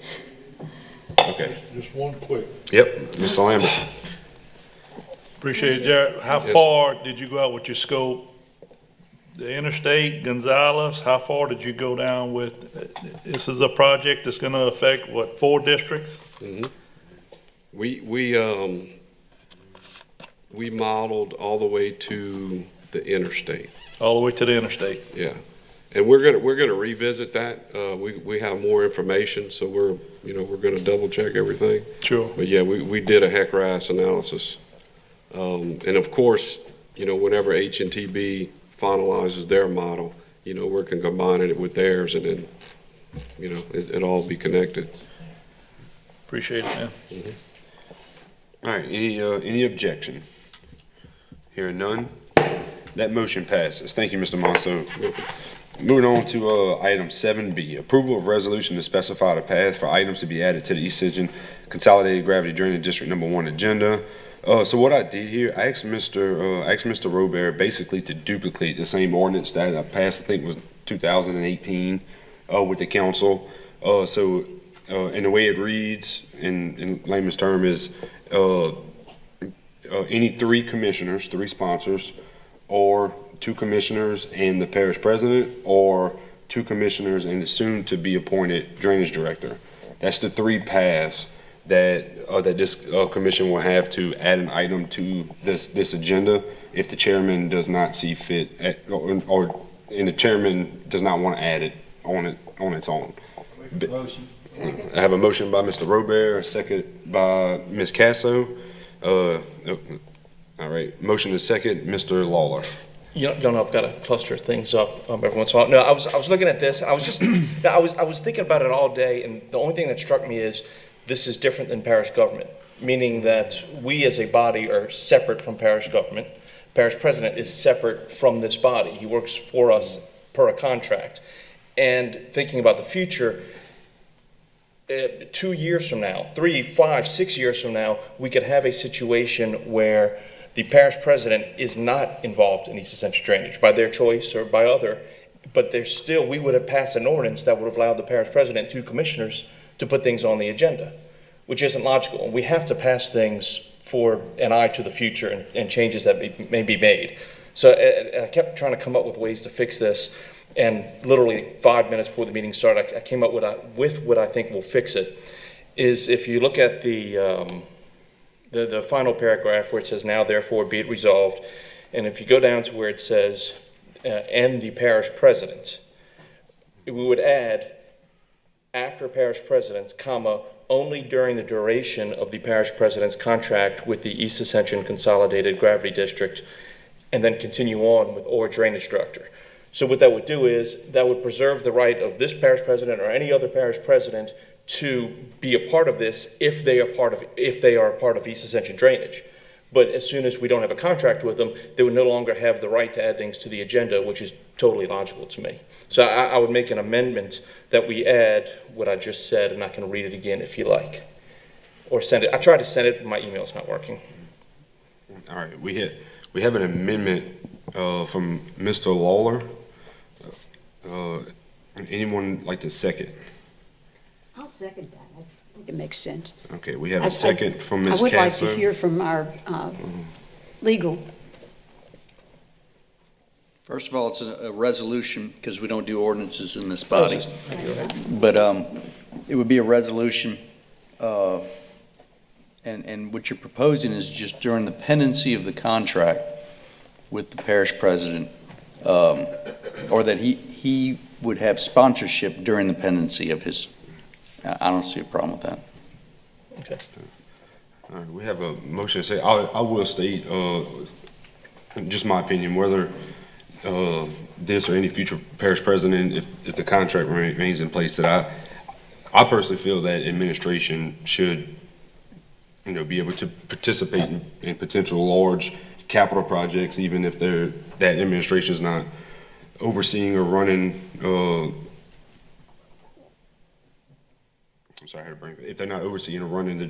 A: Okay.
G: Just one quick.
A: Yep, Mr. Lambert.
G: Appreciate it, Jared. How far did you go out with your scope? The interstate, Gonzales, how far did you go down with? This is a project that's gonna affect, what, 4 districts?
N: Mm-hmm. We modeled all the way to the interstate.
G: All the way to the interstate?
N: Yeah. And we're gonna revisit that. We have more information, so we're gonna double check everything.
G: Sure.
N: But yeah, we did a HEC-RAS analysis. And of course, whenever H&TB finalizes their model, we're combining it with theirs, and then, it all be connected.
G: Appreciate it, man.
N: Mm-hmm.
A: All right, any objection? Hearing none, that motion passes. Thank you, Mr. Monson. Moving on to item 7B, approval of resolution to specify the path for items to be added to the East Ascension Consolidated Gravity Drainage District Number 1 agenda. So what I did here, I asked Mr. Robert basically to duplicate the same ordinance that I passed, I think was 2018. with the council. And the way it reads in layman's term is any 3 commissioners, 3 sponsors, or 2 commissioners and the parish president, or 2 commissioners and the soon-to-be appointed drainage director. That's the 3 paths that this commission will have to add an item to this agenda if the chairman does not see fit, and the chairman does not want to add it on its own. I have a motion by Mr. Robert, a second by Ms. Casso. All right, motion is second, Mr. Lawler.
K: You know, I've got to cluster things up every once in a while. No, I was looking at this. I was just, I was thinking about it all day, and the only thing that struck me is this is different than parish government, meaning that we as a body are separate from parish government. Parish president is separate from this body. He works for us per a contract. And thinking about the future, 2 years from now, 3, 5, 6 years from now, we could have a situation where the parish president is not involved in East Ascension drainage by their choice or by other, but there's still, we would have passed an ordinance that would have allowed the parish president, 2 commissioners, to put things on the agenda, which isn't logical. And we have to pass things for an eye to the future and changes that may be made. So I kept trying to come up with ways to fix this. And literally 5 minutes before the meeting started, I came up with what I think will fix it. Is if you look at the final paragraph where it says, "Now therefore be it resolved," and if you go down to where it says, "and the parish president," we would add, after parish presidents, comma, only during the duration of the parish president's contract with the East Ascension Consolidated Gravity District, and then continue on with or drainage director. So what that would do is that would preserve the right of this parish president or any other parish president to be a part of this if they are a part of East Ascension drainage. But as soon as we don't have a contract with them, they would no longer have the right to add things to the agenda, which is totally logical to me. So I would make an amendment that we add what I just said, and I can read it again if you like, or send it. I tried to send it, but my email's not working.
A: All right, we have an amendment from Mr. Lawler. Anyone like to second?
M: I'll second that. I think it makes sense.
A: Okay, we have a second from Ms.
M: I would like
A: Casso.
M: to hear from our legal.
O: First of all, it's a resolution because we don't do ordinances in this body. But it would be a resolution, and what you're proposing is just during the pendency of the contract with the parish president, or that he would have sponsorship during the pendency of his. I don't see a problem with that.
K: Okay.
A: All right, we have a motion to say. I will state, just my opinion, whether this or any future parish president, if the contract remains in place, that I personally feel that administration should, be able to participate in potential large capital projects, even if that administration is not overseeing or running. I'm sorry, I had a brain. If they're not overseeing or running the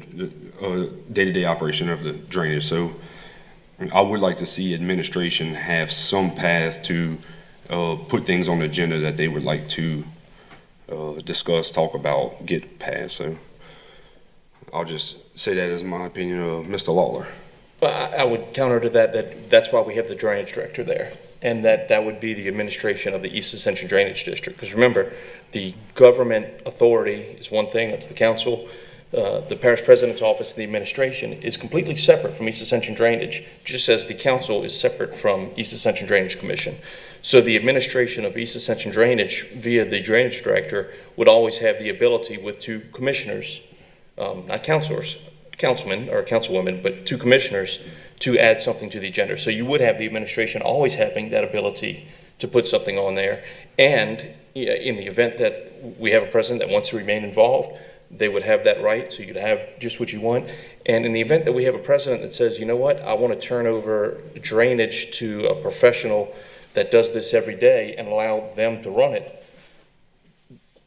A: day-to-day operation of the drainage, so I would like to see administration have some path to put things on the agenda that they would like to discuss, talk about, get passed. So I'll just say that as my opinion of Mr. Lawler.
K: Well, I would counter to that's why we have the drainage director there, and that would be the administration of the East Ascension Drainage District. Because remember, the government authority is one thing, that's the council. The parish president's office, the administration, is completely separate from East Ascension Drainage, just as the council is separate from East Ascension Drainage Commission. So the administration of East Ascension Drainage via the drainage director would always have the ability with 2 commissioners, not councilmen or councilwomen, but 2 commissioners to add something to the agenda. So you would have the administration always having that ability to put something on there. And in the event that we have a president that wants to remain involved, they would have that right, so you'd have just what you want. And in the event that we have a president that says, you know what, I want to turn over drainage to a professional that does this every day and allow them to run it,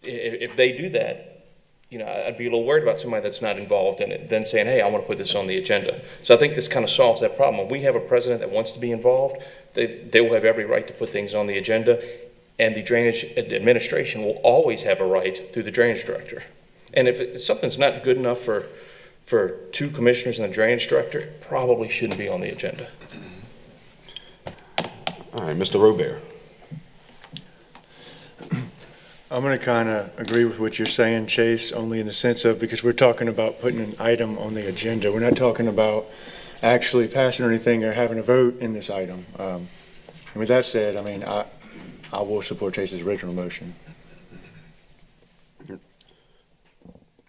K: if they do that, I'd be a little worried about somebody that's not involved in it, then saying, hey, I want to put this on the agenda. So I think this kind of solves that problem. When we have a president that wants to be involved, they will have every right to put things on the agenda. And the drainage administration will always have a right through the drainage director. And if something's not good enough for 2 commissioners and the drainage director, it probably shouldn't be on the agenda.
A: All right, Mr. Robert.
P: I'm going to kind of agree with what you're saying, Chase, only in the sense of, because we're talking about putting an item on the agenda. We're not talking about actually passing or anything or having a vote in this item. And with that said, I mean, I will support Chase's original motion.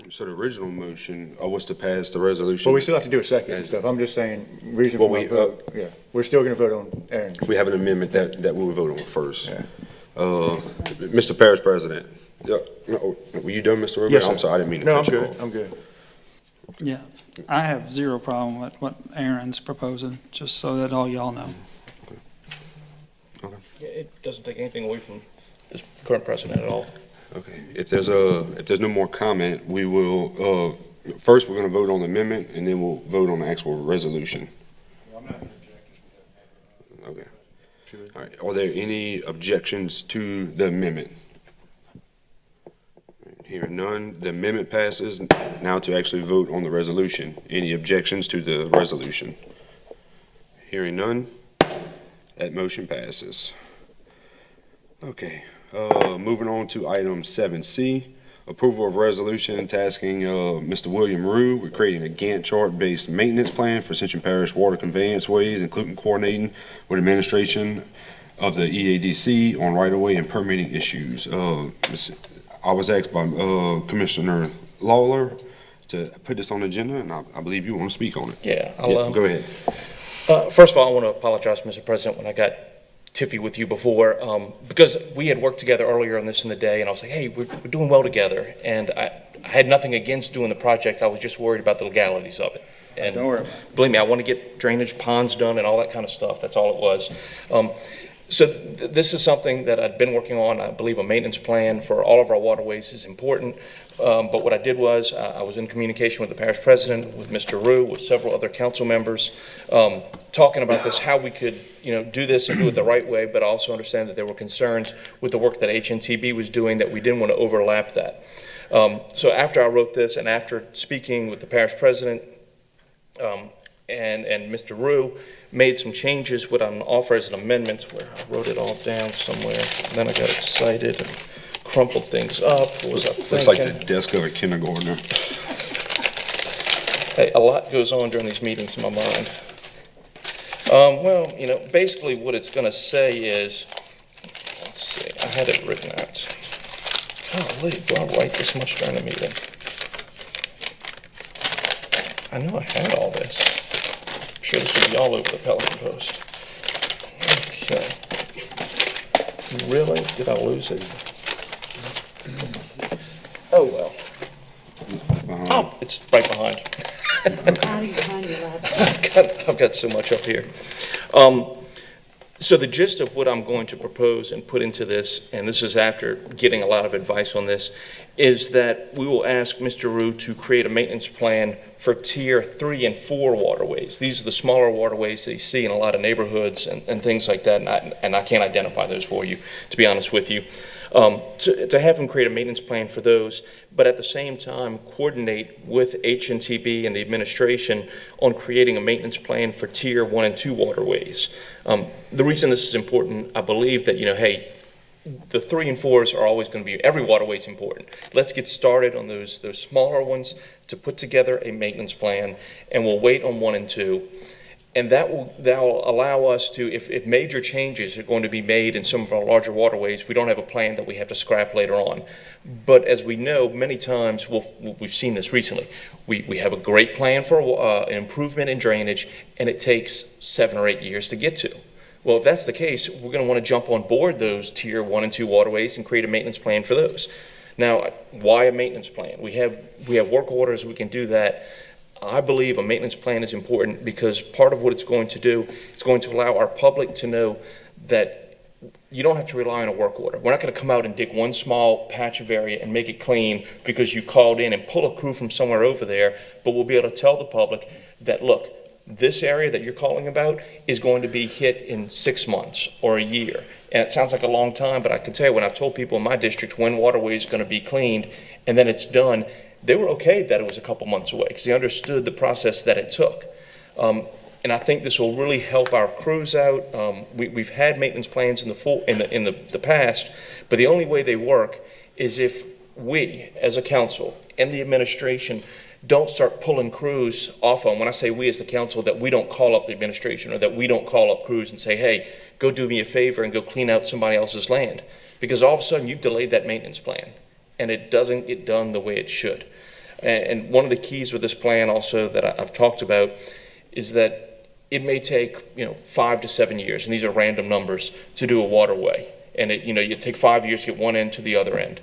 A: So the original motion was to pass the resolution.
P: Well, we still have to do a second and stuff. I'm just saying, reason for my vote, yeah. We're still going to vote on Aaron.
A: We have an amendment that we will vote on first.
P: Yeah.
A: Mr. Parish President. Yeah, no, were you done, Mr. Robert?
P: Yes, sir.
A: I'm sorry, I didn't mean to
P: No,
A: cut you
P: I'm
A: off.
P: good. I'm good.
F: Yeah, I have zero problem with what Aaron's proposing, just so that all y'all know.
K: Yeah, it doesn't take anything away from this current precedent at all.
A: Okay, if there's no more comment, we will, first, we're gonna vote on the amendment, and then we'll vote on the actual resolution. Okay. All right, are there any objections to the amendment? Hearing none, the amendment passes. Now to actually vote on the resolution. Any objections to the resolution? Hearing none, that motion passes. Okay, moving on to item 7C, approval of resolution tasking Mr. William Rue with creating a Gantt chart-based maintenance plan for Ascension Parish water conveyance ways, including coordinating with administration of the EADC on right-of-way and permitting issues. I was asked by Commissioner Lawler to put this on the agenda, and I believe you want to speak on it.
K: Yeah,
A: Go ahead.
K: First of all, I want to apologize, Mr. President, when I got tiffy with you before, because we had worked together earlier on this in the day, and I was like, hey, we're doing well together, and I had nothing against doing the project. I was just worried about the legalities of it. And
F: Don't worry.
K: Believe me, I want to get drainage ponds done and all that kind of stuff. That's all it was. So this is something that I'd been working on. I believe a maintenance plan for all of our waterways is important. But what I did was I was in communication with the parish president, with Mr. Rue, with several other council members, talking about this, how we could, do this and do it the right way, but also understand that there were concerns with the work that HNTB was doing that we didn't want to overlap that. So after I wrote this and after speaking with the parish president and Mr. Rue, made some changes, what I'm offering as an amendment, where I wrote it all down somewhere, and then I got excited and crumpled things up. What was I thinking?
A: Looks like the desk of a kindergartner.
K: Hey, a lot goes on during these meetings in my mind. Well, basically what it's going to say is, let's see, I had it written out. Golly, do I write this much during a meeting? I knew I had all this. I'm sure this would be all over the Pelican Post. Okay. Really? Did I lose it? Oh, well. Oh, it's right behind. I've got so much up here. So the gist of what I'm going to propose and put into this, and this is after getting a lot of advice on this, is that we will ask Mr. Rue to create a maintenance plan for tier 3 and 4 waterways. These are the smaller waterways that you see in a lot of neighborhoods and things like that, and I can't identify those for you, to be honest with you. To have him create a maintenance plan for those, but at the same time coordinate with HNTB and the administration on creating a maintenance plan for tier 1 and 2 waterways. The reason this is important, I believe that, hey, the 3 and 4s are always going to be, every waterway is important. Let's get started on those smaller ones to put together a maintenance plan, and we'll wait on 1 and 2. And that will allow us to, if major changes are going to be made in some of our larger waterways, we don't have a plan that we have to scrap later on. But as we know, many times, we've seen this recently, we have a great plan for an improvement in drainage, and it takes 7 or 8 years to get to. Well, if that's the case, we're going to want to jump on board those tier 1 and 2 waterways and create a maintenance plan for those. Now, why a maintenance plan? We have work orders, we can do that. I believe a maintenance plan is important because part of what it's going to do, it's going to allow our public to know that you don't have to rely on a work order. We're not going to come out and dig one small patch of area and make it clean because you called in and pull a crew from somewhere over there, but we'll be able to tell the public that, look, This area that you're calling about is going to be hit in 6 months or a year. And it sounds like a long time, but I can tell you, when I've told people in my district when Waterway is going to be cleaned and then it's done, they were okay that it was a couple months away because they understood the process that it took. And I think this will really help our crews out. We've had maintenance plans in the past, but the only way they work is if we, as a council and the administration, don't start pulling crews off on. When I say we as the council, that we don't call up the administration or that we don't call up crews and say, hey, go do me a favor and go clean out somebody else's land. Because all of a sudden you've delayed that maintenance plan and it doesn't get done the way it should. And one of the keys with this plan also that I've talked about is that it may take 5 to 7 years, and these are random numbers, to do a waterway. And you take 5 years to get one end to the other end.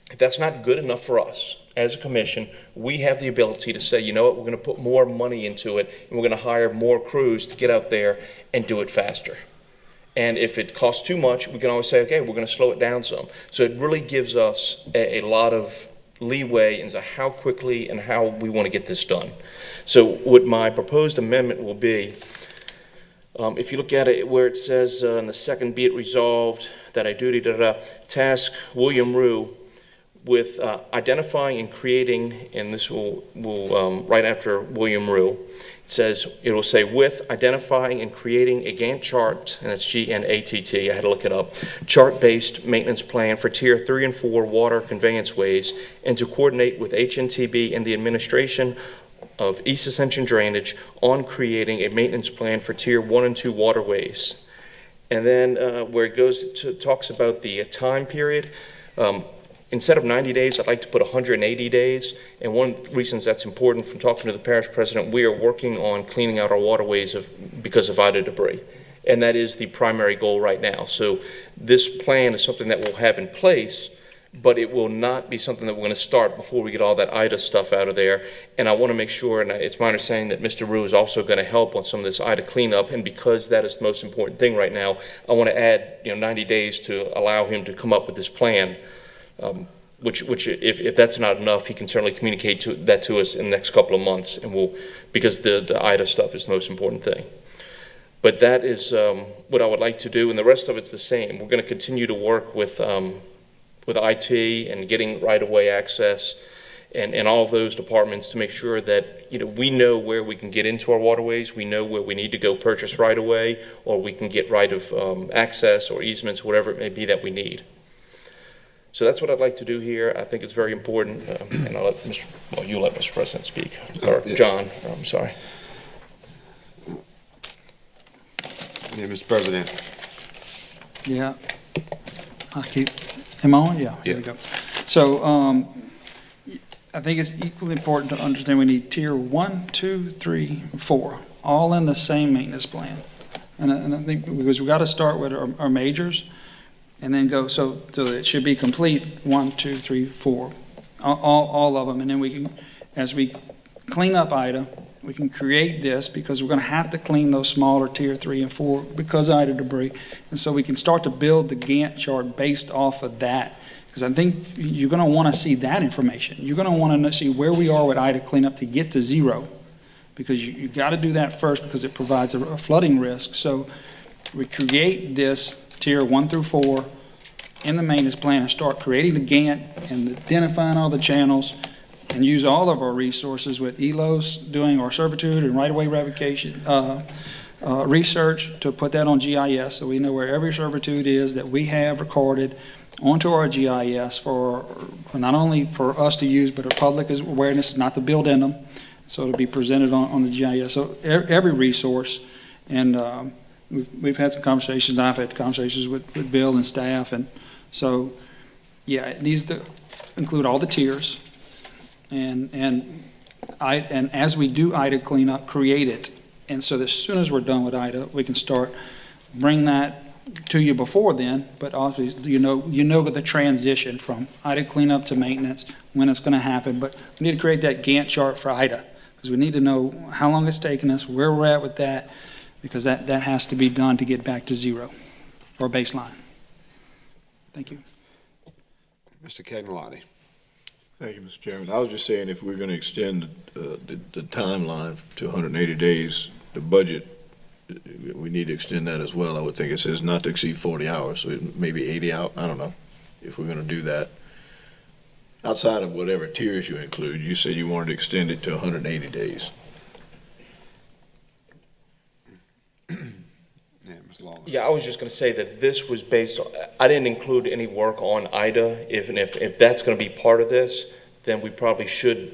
K: If that's not good enough for us as a commission, we have the ability to say, you know what, we're going to put more money into it, and we're going to hire more crews to get out there and do it faster. And if it costs too much, we can always say, okay, we're going to slow it down some. So it really gives us a lot of leeway into how quickly and how we want to get this done. So what my proposed amendment will be, if you look at it where it says in the second, be it resolved that I do task William Rue with identifying and creating, and this will right after William Rue, it will say with identifying and creating a Gantt chart, and that's G-N-A-T-T, I had to look it up, chart-based maintenance plan for Tier 3 and 4 water conveyance ways, and to coordinate with HNTB and the administration of East Ascension Drainage on creating a maintenance plan for Tier 1 and 2 waterways. And then where it talks about the time period, instead of 90 days, I'd like to put 180 days. And one of the reasons that's important, from talking to the parish president, we are working on cleaning out our waterways because of IDA debris. And that is the primary goal right now. So this plan is something that we'll have in place, but it will not be something that we're going to start before we get all that IDA stuff out of there. And I want to make sure, and it's my understanding that Mr. Rue is also going to help on some of this IDA cleanup. And because that is the most important thing right now, I want to add 90 days to allow him to come up with this plan. Which if that's not enough, he can certainly communicate that to us in the next couple of months, and because the IDA stuff is the most important thing. But that is what I would like to do, and the rest of it's the same. We're going to continue to work with IT and getting right-of-way access and all of those departments to make sure that we know where we can get into our waterways, we know where we need to go purchase right-of-way, or we can get right of access or easements, whatever it may be that we need. So that's what I'd like to do here. I think it's very important, and I'll let you let Mr. President speak, or John, I'm sorry.
A: Yeah, Mr. President.
F: Yeah. Am I on? Yeah.
A: Yeah.
F: Here we go. So I think it's equally important to understand we need Tier 1, 2, 3, 4, all in the same maintenance plan. And I think because we've got to start with our majors, and then go, so it should be complete, 1, 2, 3, 4, all of them. And then we can, as we clean up IDA, we can create this, because we're going to have to clean those smaller Tier 3 and 4 because of IDA debris. And so we can start to build the Gantt chart based off of that. Because I think you're going to want to see that information. You're going to want to see where we are with IDA cleanup to get to zero. Because you got to do that first, because it provides a flooding risk. So we create this Tier 1 through 4 in the maintenance plan and start creating the Gantt and identifying all the channels, and use all of our resources with ELOS doing our servitude and right-of-way revocation research to put that on GIS, so we know where every servitude is that we have recorded onto our GIS for not only for us to use, but our public awareness, not to build in them, so it'll be presented on the GIS. So every resource, and we've had some conversations, I've had conversations with Bill and staff, and so, yeah, it needs to include all the tiers, and as we do IDA cleanup, create it, and so as soon as we're done with IDA, we can start bring that to you before then, but also you know the transition from IDA cleanup to maintenance, when it's going to happen. But we need to create that Gantt chart for IDA, because we need to know how long it's taken us, where we're at with that, because that has to be done to get back to zero or baseline. Thank you.
A: Mr. Cagnolati.
C: Thank you, Mr. Chairman. I was just saying if we're going to extend the timeline to 180 days, the budget, we need to extend that as well. I would think it says not to exceed 40 hours, so maybe 80 out. I don't know if we're going to do that. Outside of whatever tiers you include, you said you wanted to extend it to 180 days.
K: Yeah, I was just going to say that this was based on, I didn't include any work on IDA. If that's going to be part of this, then we probably should,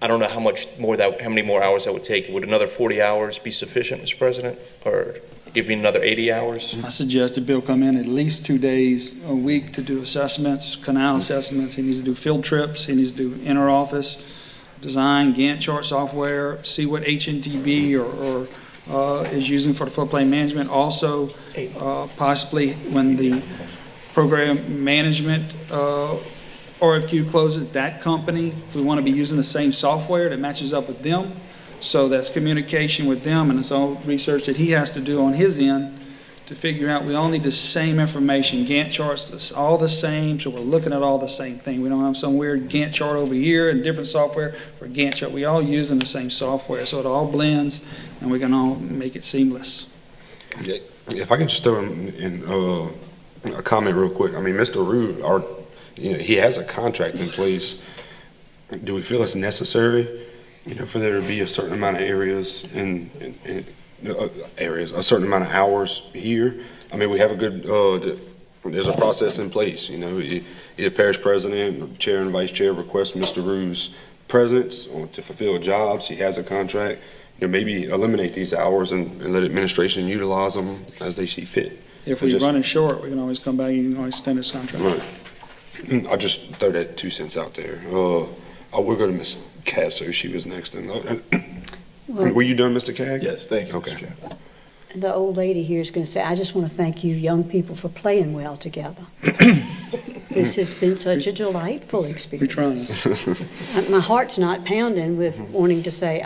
K: I don't know how many more hours that would take. Would another 40 hours be sufficient, Mr. President? Or even another 80 hours?
F: I suggested Bill come in at least 2 days a week to do assessments, canal assessments. He needs to do field trips. He needs to do inter-office design, Gantt chart software, see what HNTB or is using for the floodplain management. Also, possibly when the program management RFQ closes, that company, we want to be using the same software that matches up with them. So that's communication with them, and it's all research that he has to do on his end to figure out we all need the same information. Gantt charts, it's all the same, so we're looking at all the same thing. We don't have some weird Gantt chart over here and different software for Gantt chart. We all using the same software, so it all blends, and we can all make it seamless.
A: Yeah, if I can just throw in a comment real quick. I mean, Mr. Rue, he has a contract in place. Do we feel it's necessary, for there to be a certain amount of areas a certain amount of hours here? I mean, we have a good, there's a process in place, either parish president, chair and vice chair request Mr. Rue's presence to fulfill jobs. He has a contract. Maybe eliminate these hours and let administration utilize them as they see fit.
F: If we're running short, we can always come back and extend his contract.
A: Right. I'll just throw that 2 cents out there. We'll go to Ms. Casso. She was next. Were you done, Mr. Cagg?
C: Yes, thank you,
A: okay.
C: Mr. Chair.
M: The old lady here is going to say, I just want to thank you young people for playing well together. This has been such a delightful experience.
F: We're trying.
M: My heart's not pounding with wanting to say,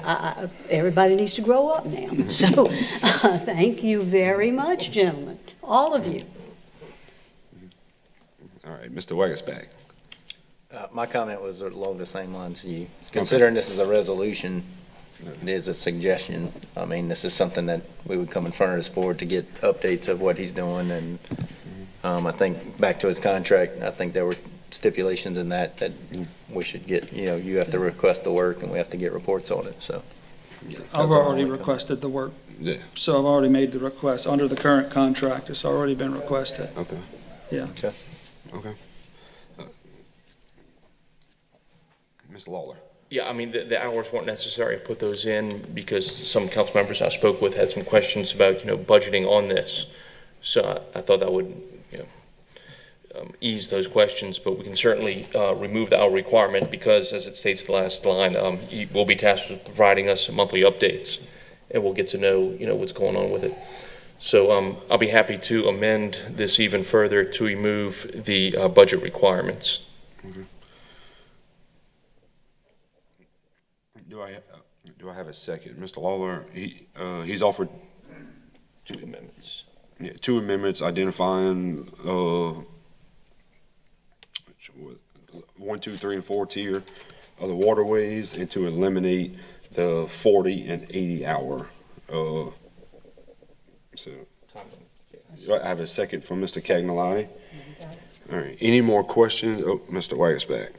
M: everybody needs to grow up now. So thank you very much, gentlemen, all of you.
A: All right, Mr. Wagasback.
J: My comment was along the same lines as you. Considering this is a resolution, it is a suggestion. I mean, this is something that we would come in front of this board to get updates of what he's doing. And I think back to his contract, I think there were stipulations in that we should get, you have to request the work and we have to get reports on it. So
F: I've already requested the work.
A: Yeah.
F: So I've already made the request under the current contract. It's already been requested.
A: Okay.
F: Yeah.
A: Okay. Mr. Lawler.
K: Yeah, I mean, the hours weren't necessary. I put those in because some council members I spoke with had some questions about, budgeting on this. So I thought that would, ease those questions, but we can certainly remove the hour requirement because, as it states the last line, he will be tasked with providing us monthly updates, and we'll get to know, what's going on with it. So I'll be happy to amend this even further to remove the budget requirements.
A: Okay. Do I have a second? Mr. Lawler, he's offered
K: 2 amendments.
A: Yeah, 2 amendments identifying 1, 2, 3, and 4 tier of the waterways, and to eliminate the 40 and 80 hour. So I have a second from Mr. Cagnalai. All right. Any more questions? Oh, Mr. Wagasback.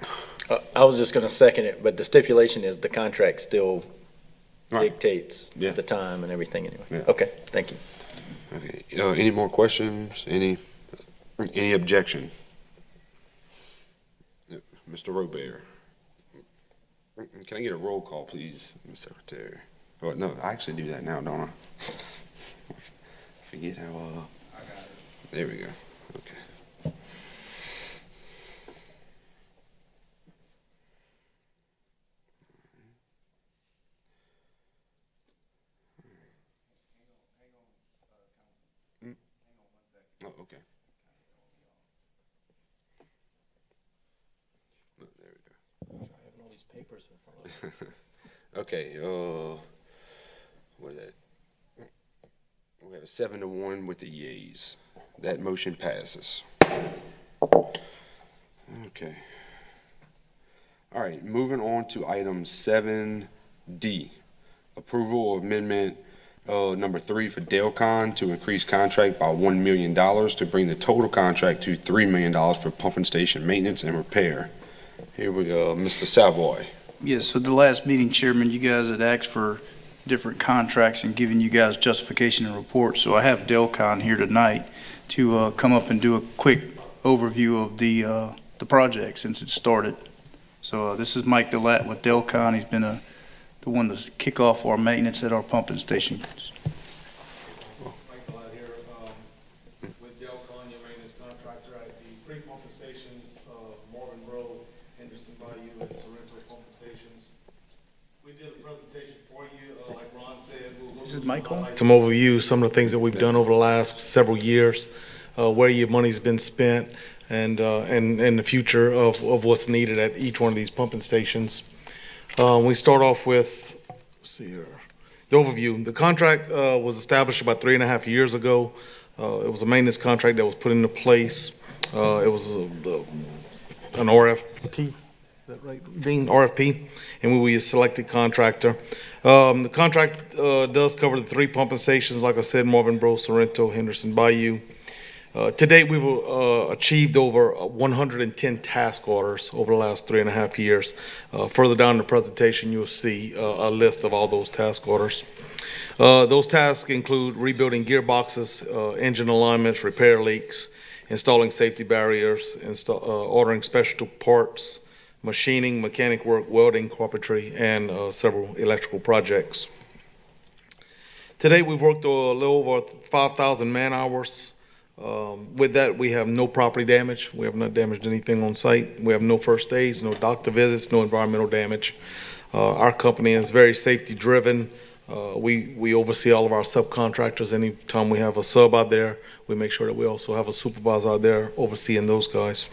J: I was just going to second it, but the stipulation is the contract still dictates the time and everything anyway.
A: Yeah.
J: Okay, thank you.
A: Okay. Any more questions? Any objection? Mr. Robert. Can I get a roll call, please, Ms. Secretary? Oh, no, I actually do that now, don't I? Forget how, there we go. Okay. Oh, okay. Oh, there we go.
K: Having all these papers in front of me.
A: Okay, what is that? We have a 7-1 with the yeas. That motion passes. Okay. All right, moving on to item 7D. Approval of amendment number 3 for Delcon to increase contract by $1 million to bring the total contract to $3 million for pumping station maintenance and repair. Here we go, Mr. Savoy.
D: Yes, so the last meeting, Chairman, you guys had asked for different contracts and given you guys justification and reports. So I have Delcon here tonight to come up and do a quick overview of the project since it started. So this is Mike Delat with Delcon. He's been the one to kick off our maintenance at our pumping stations.
Q: Mike Delat here with Delcon, your maintenance contractor at the 3 pumping stations, Marvin Road, Henderson, Bayou, and Sorrento pumping stations. We did a presentation for you, like Ron said.
D: This is Michael.
Q: Some overview, some of the things that we've done over the last several years, where your money's been spent, and the future of what's needed at each one of these pumping stations. We start off with, let's see here, the overview. The contract was established about 3.5 years ago. It was a maintenance contract that was put into place. It was an RFP, is that right, Dean? RFP, and we were a selected contractor. The contract does cover the 3 pumping stations, like I said, Marvin Bro, Sorrento, Henderson, Bayou. To date, we've achieved over 110 task orders over the last 3.5 years. Further down in the presentation, you'll see a list of all those task orders. Those tasks include rebuilding gearboxes, engine alignments, repair leaks, installing safety barriers, ordering special parts, machining, mechanic work, welding, carpentry, and several electrical projects. To date, we've worked a little over 5,000 man-hours. With that, we have no property damage. We have not damaged anything on site. We have no first aids, no doctor visits, no environmental damage. Our company is very safety driven. We oversee all of our subcontractors. Anytime we have a sub out there, we make sure that we also have a supervisor out there overseeing those guys.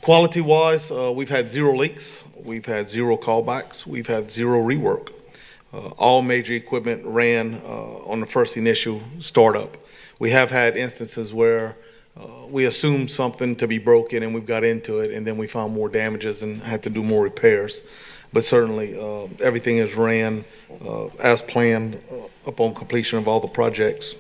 Q: Quality wise, we've had 0 leaks. We've had 0 callbacks. We've had 0 rework. All major equipment ran on the first initial startup. We have had instances where we assumed something to be broken and we've got into it and then we found more damages and had to do more repairs. But certainly everything is ran as planned upon completion of all the projects.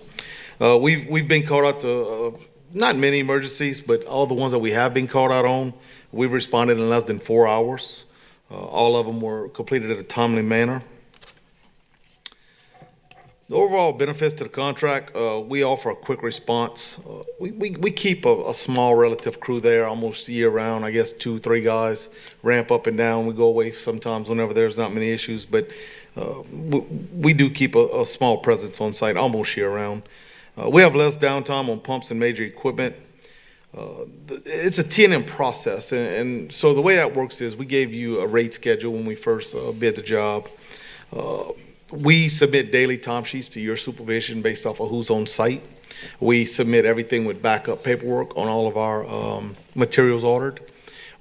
Q: We've been called out to not many emergencies, but all the ones that we have been called out on, we've responded in less than 4 hours. All of them were completed in a timely manner. The overall benefits to the contract, we offer a quick response. We keep a small relative crew there almost year round, I guess 2-3 guys, ramp up and down. We go away sometimes whenever there's not many issues, but we do keep a small presence on site almost year round. We have less downtime on pumps and major equipment. It's a T&M process, and so the way that works is we gave you a rate schedule when we first bid the job. We submit daily timesheets to your supervision based off of who's on site. We submit everything with backup paperwork on all of our materials ordered.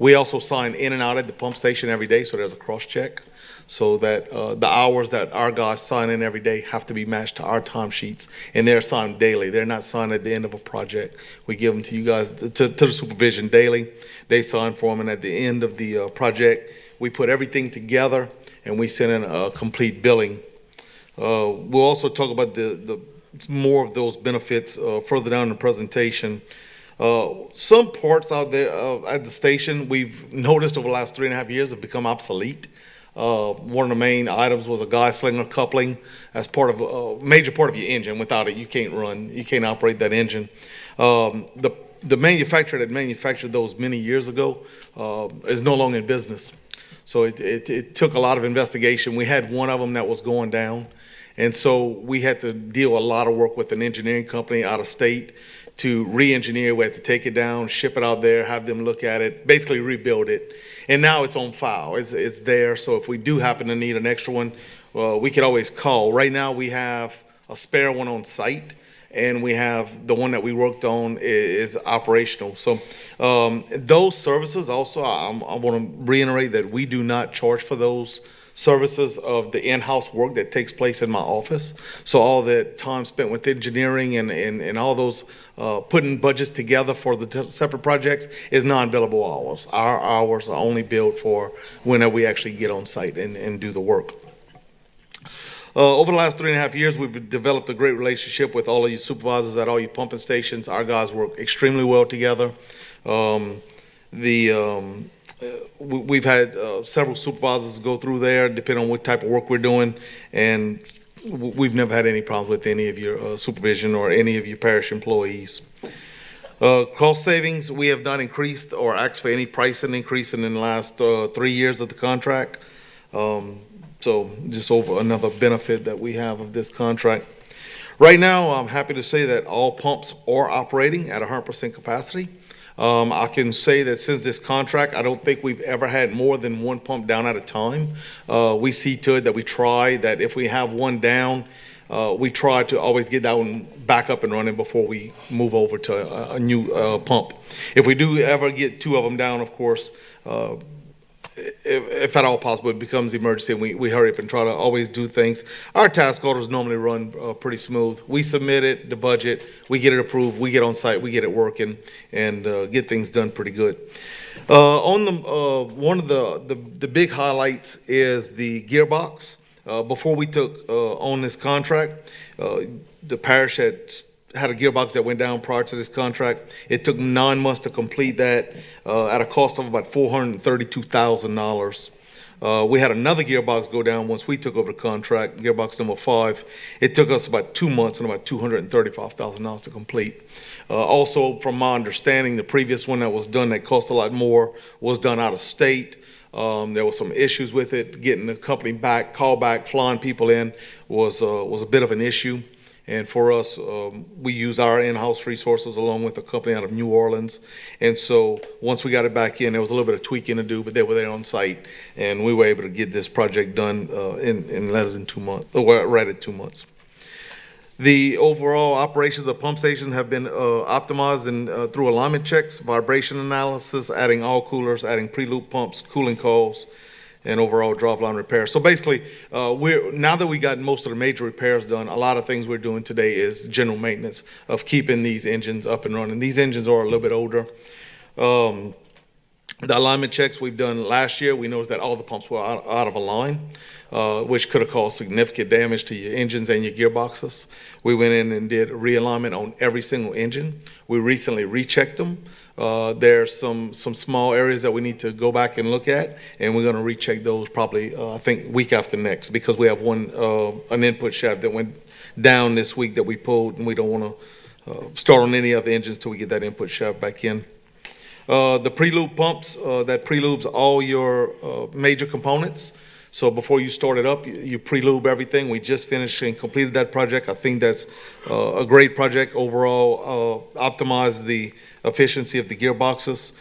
Q: We also sign in and out at the pump station every day, so there's a cross-check, so that the hours that our guys sign in every day have to be matched to our timesheets, and they're signed daily. They're not signed at the end of a project. We give them to you guys, to the supervision daily. They sign for them, and at the end of the project, we put everything together, and we send in a complete billing. We'll also talk about the more of those benefits further down in the presentation. Some parts out there at the station we've noticed over the last 3.5 years have become obsolete. One of the main items was a guy slinger coupling as part of a major part of your engine. Without it, you can't operate that engine. The manufacturer that manufactured those many years ago is no longer in business. So it took a lot of investigation. We had one of them that was going down. And so we had to deal a lot of work with an engineering company out of state to re-engineer. We had to take it down, ship it out there, have them look at it, basically rebuild it. And now it's on file. It's there. So if we do happen to need an extra one, we could always call. Right now we have a spare one on site, and we have the one that we worked on is operational. So those services also, I want to reiterate that we do not charge for those services of the in-house work that takes place in my office. So all the time spent with engineering and all those putting budgets together for the separate projects is non-billable hours. Our hours are only billed for whenever we actually get on site and do the work. Over the last 3.5 years, we've developed a great relationship with all of you supervisors at all you pumping stations. Our guys work extremely well together. We've had several supervisors go through there, depending on what type of work we're doing, and we've never had any problems with any of your supervision or any of your parish employees. Cost savings, we have not increased or asked for any pricing increase in the last 3 years of the contract. So just over another benefit that we have of this contract. Right now, I'm happy to say that all pumps are operating at 100% capacity. I can say that since this contract, I don't think we've ever had more than one pump down at a time. We see to it that we try that if we have one down, we try to always get that one back up and running before we move over to a new pump. If we do ever get 2 of them down, of course, if at all possible, it becomes emergency, and we hurry up and try to always do things. Our task orders normally run pretty smooth. We submit it, the budget, we get it approved, we get on site, we get it working, and get things done pretty good. One of the big highlights is the gearbox. Before we took on this contract, the parish had a gearbox that went down prior to this contract. It took 9 months to complete that at a cost of about $432,000. We had another gearbox go down once we took over the contract, gearbox number 5. It took us about 2 months and about $235,000 to complete. Also, from my understanding, the previous one that was done that cost a lot more was done out of state. There were some issues with it. Getting the company back, call back, flying people in was a bit of an issue. And for us, we use our in-house resources along with a company out of New Orleans. And so once we got it back in, there was a little bit of tweaking to do, but they were there on site. And we were able to get this project done in less than 2 months, or right at 2 months. The overall operations of the pump station have been optimized and through alignment checks, vibration analysis, adding all coolers, adding pre-loop pumps, cooling coils, and overall driveline repair. So basically, now that we got most of the major repairs done, a lot of things we're doing today is general maintenance of keeping these engines up and running. These engines are a little bit older. The alignment checks we've done last year, we noticed that all the pumps were out of a line, which could have caused significant damage to your engines and your gearboxes. We went in and did realignment on every single engine. We recently rechecked them. There's some small areas that we need to go back and look at, and we're going to recheck those probably, I think, week after next, because we have an input shaft that went down this week that we pulled, and we don't want to start on any other engines until we get that input shaft back in. The pre-lube pumps, that pre-lubes all your major components. So before you start it up, you pre-lube everything. We just finished and completed that project. I think that's a great project overall, optimize the efficiency of the gearboxes.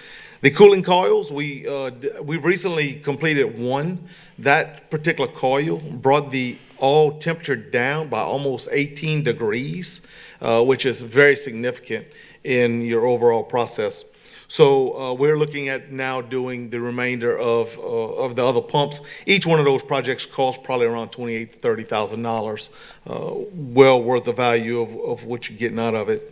Q: The cooling coils, we've recently completed one. That particular coil brought the all temperature down by almost 18 degrees, which is very significant in your overall process. So we're looking at now doing the remainder of the other pumps. Each one of those projects costs probably around $28,000 to $30,000, well worth the value of what you're getting out of it.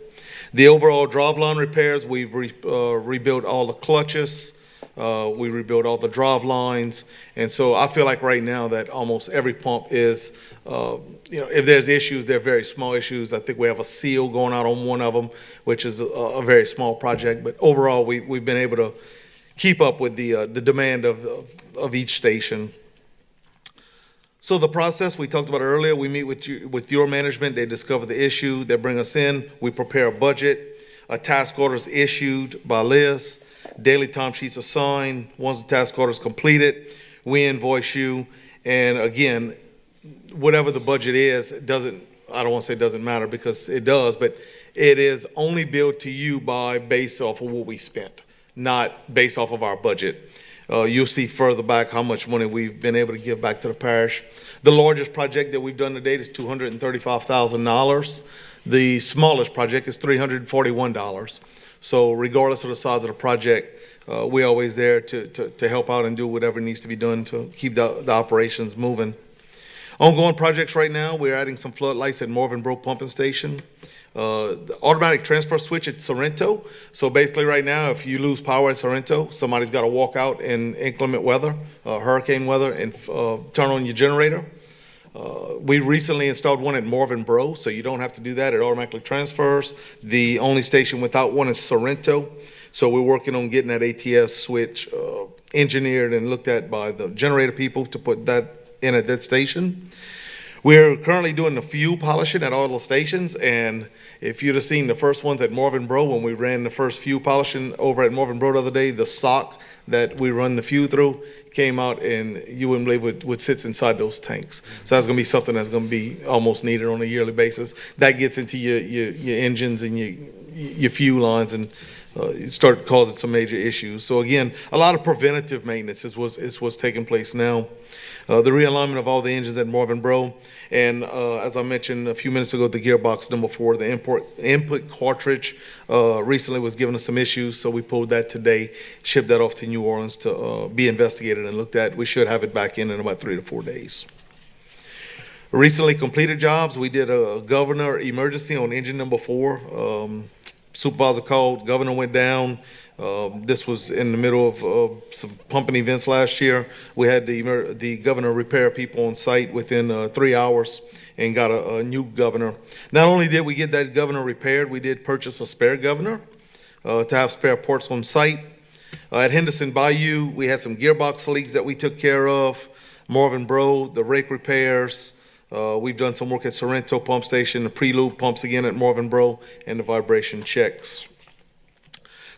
Q: The overall driveline repairs, we've rebuilt all the clutches, we rebuilt all the drive lines, and so I feel like right now that almost every pump is, if there's issues, they're very small issues. I think we have a seal going out on one of them, which is a very small project, but overall we've been able to keep up with the demand of each station. So the process we talked about earlier, we meet with your management, they discover the issue, they bring us in, we prepare a budget, a task order is issued by Liz, daily timesheets are signed. Once the task order is completed, we invoice you, and again, whatever the budget is, I don't want to say it doesn't matter because it does, but it is only billed to you based off of what we spent, not based off of our budget. You'll see further back how much money we've been able to give back to the parish. The largest project that we've done to date is $235,000. The smallest project is $341. So regardless of the size of the project, we're always there to help out and do whatever needs to be done to keep the operations moving. Ongoing projects right now, we're adding some floodlights at Marvin Brook Pumping Station. The automatic transfer switch at Sorrento. So basically right now, if you lose power at Sorrento, somebody's got to walk out in inclement weather, hurricane weather, and turn on your generator. We recently installed one at Marvin Bro, so you don't have to do that. It automatically transfers. The only station without one is Sorrento. So we're working on getting that ATS switch engineered and looked at by the generator people to put that in at that station. We're currently doing the fuel polishing at all the stations, and if you'd have seen the first ones at Marvin Bro when we ran the first fuel polishing over at Marvin Bro the other day, the sock that we run the fuel through came out, and you wouldn't believe what sits inside those tanks. So that's going to be something that's going to be almost needed on a yearly basis. That gets into your engines and your fuel lines, and start causing some major issues. So again, a lot of preventative maintenance is what's taking place now. The realignment of all the engines at Marvin Bro, and as I mentioned a few minutes ago, the gearbox number 4, the input cartridge, recently was giving us some issues, so we pulled that today, shipped that off to New Orleans to be investigated and looked at. We should have it back in about 3 to 4 days. Recently completed jobs, we did a governor emergency on engine number 4. Supervisor called, governor went down. This was in the middle of some pumping events last year. We had the governor repair people on site within 3 hours and got a new governor. Not only did we get that governor repaired, we did purchase a spare governor to have spare parts on site. At Henderson Bayou, we had some gearbox leaks that we took care of. Marvin Bro, the rake repairs. We've done some work at Sorrento Pump Station, the pre-lube pumps again at Marvin Bro, and the vibration checks.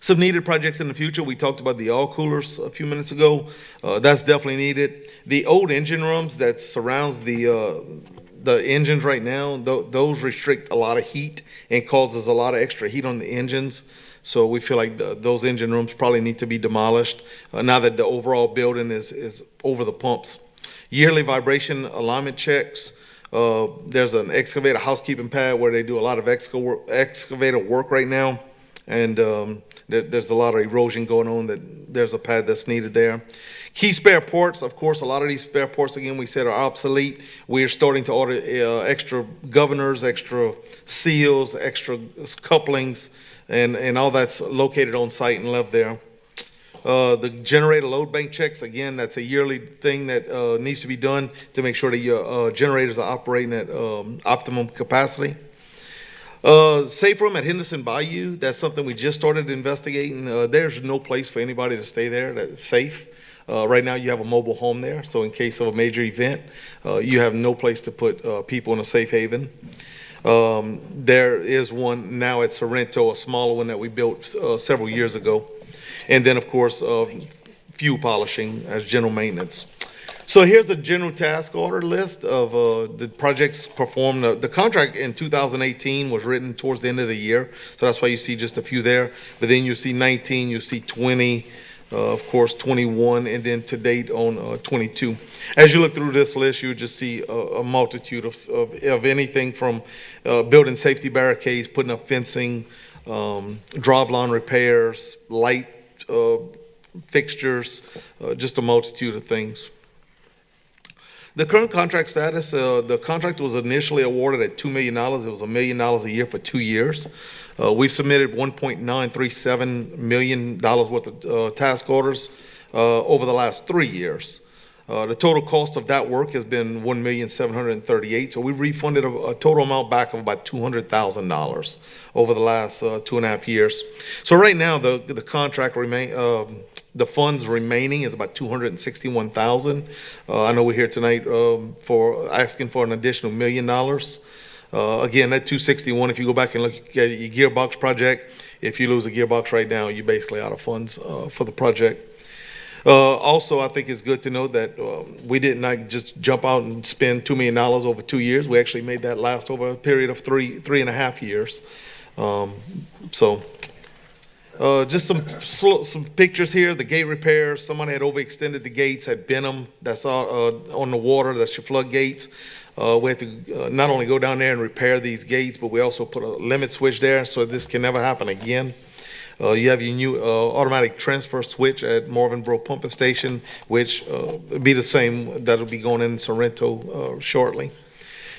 Q: Some needed projects in the future. We talked about the oil coolers a few minutes ago. That's definitely needed. The old engine rooms that surrounds the engines right now, those restrict a lot of heat and causes a lot of extra heat on the engines. So we feel like those engine rooms probably need to be demolished now that the overall building is over the pumps. Yearly vibration alignment checks. There's an excavator housekeeping pad where they do a lot of excavator work right now, and there's a lot of erosion going on. That there's a pad that's needed there. Key spare parts, of course, a lot of these spare parts, again, we said are obsolete. We're starting to order extra governors, extra seals, extra couplings, and all that's located on site and left there. The generator load bank checks, again, that's a yearly thing that needs to be done to make sure that your generators are operating at optimum capacity. Safe room at Henderson Bayou, that's something we just started investigating. There's no place for anybody to stay there that's safe. Right now you have a mobile home there, so in case of a major event, you have no place to put people in a safe haven. There is one now at Sorrento, a smaller one that we built several years ago. And then, of course, fuel polishing as general maintenance. So here's the general task order list of the projects performed. The contract in 2018 was written towards the end of the year, so that's why you see just a few there. But then you see 19, you see 20, of course 21, and then to date on 22. As you look through this list, you just see a multitude of anything from building safety barricades, putting up fencing, driveline repairs, light fixtures, just a multitude of things. The current contract status, the contract was initially awarded at $2 million. It was $1 million a year for 2 years. We've submitted $1.937 million worth of task orders over the last 3 years. The total cost of that work has been $1,738,000. So we refunded a total amount back of about $200,000 over the last 2.5 years. So right now the contract the funds remaining is about $261,000. I know we're here tonight for asking for an additional $1 million. Again, that 261. If you go back and look at your gearbox project, if you lose a gearbox right now, you're basically out of funds for the project. Also, I think it's good to know that we did not just jump out and spend $2 million over 2 years. We actually made that last over a period of three and a half years. Just some pictures here. The gate repairs. Somebody had overextended the gates at Benham. That's on the water. That's your floodgates. We had to not only go down there and repair these gates, but we also put a limit switch there so this can never happen again. You have your new automatic transfer switch at Marvinboro Pumping Station, which will be the same, that'll be going in Sorrento shortly.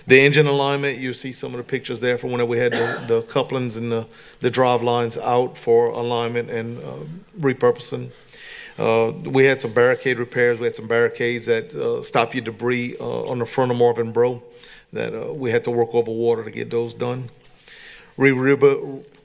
Q: The engine alignment, you see some of the pictures there from when we had the couplings and the drive lines out for alignment and repurposing. We had some barricade repairs. We had some barricades that stop your debris on the front of Marvinboro that we had to work over water to get those done.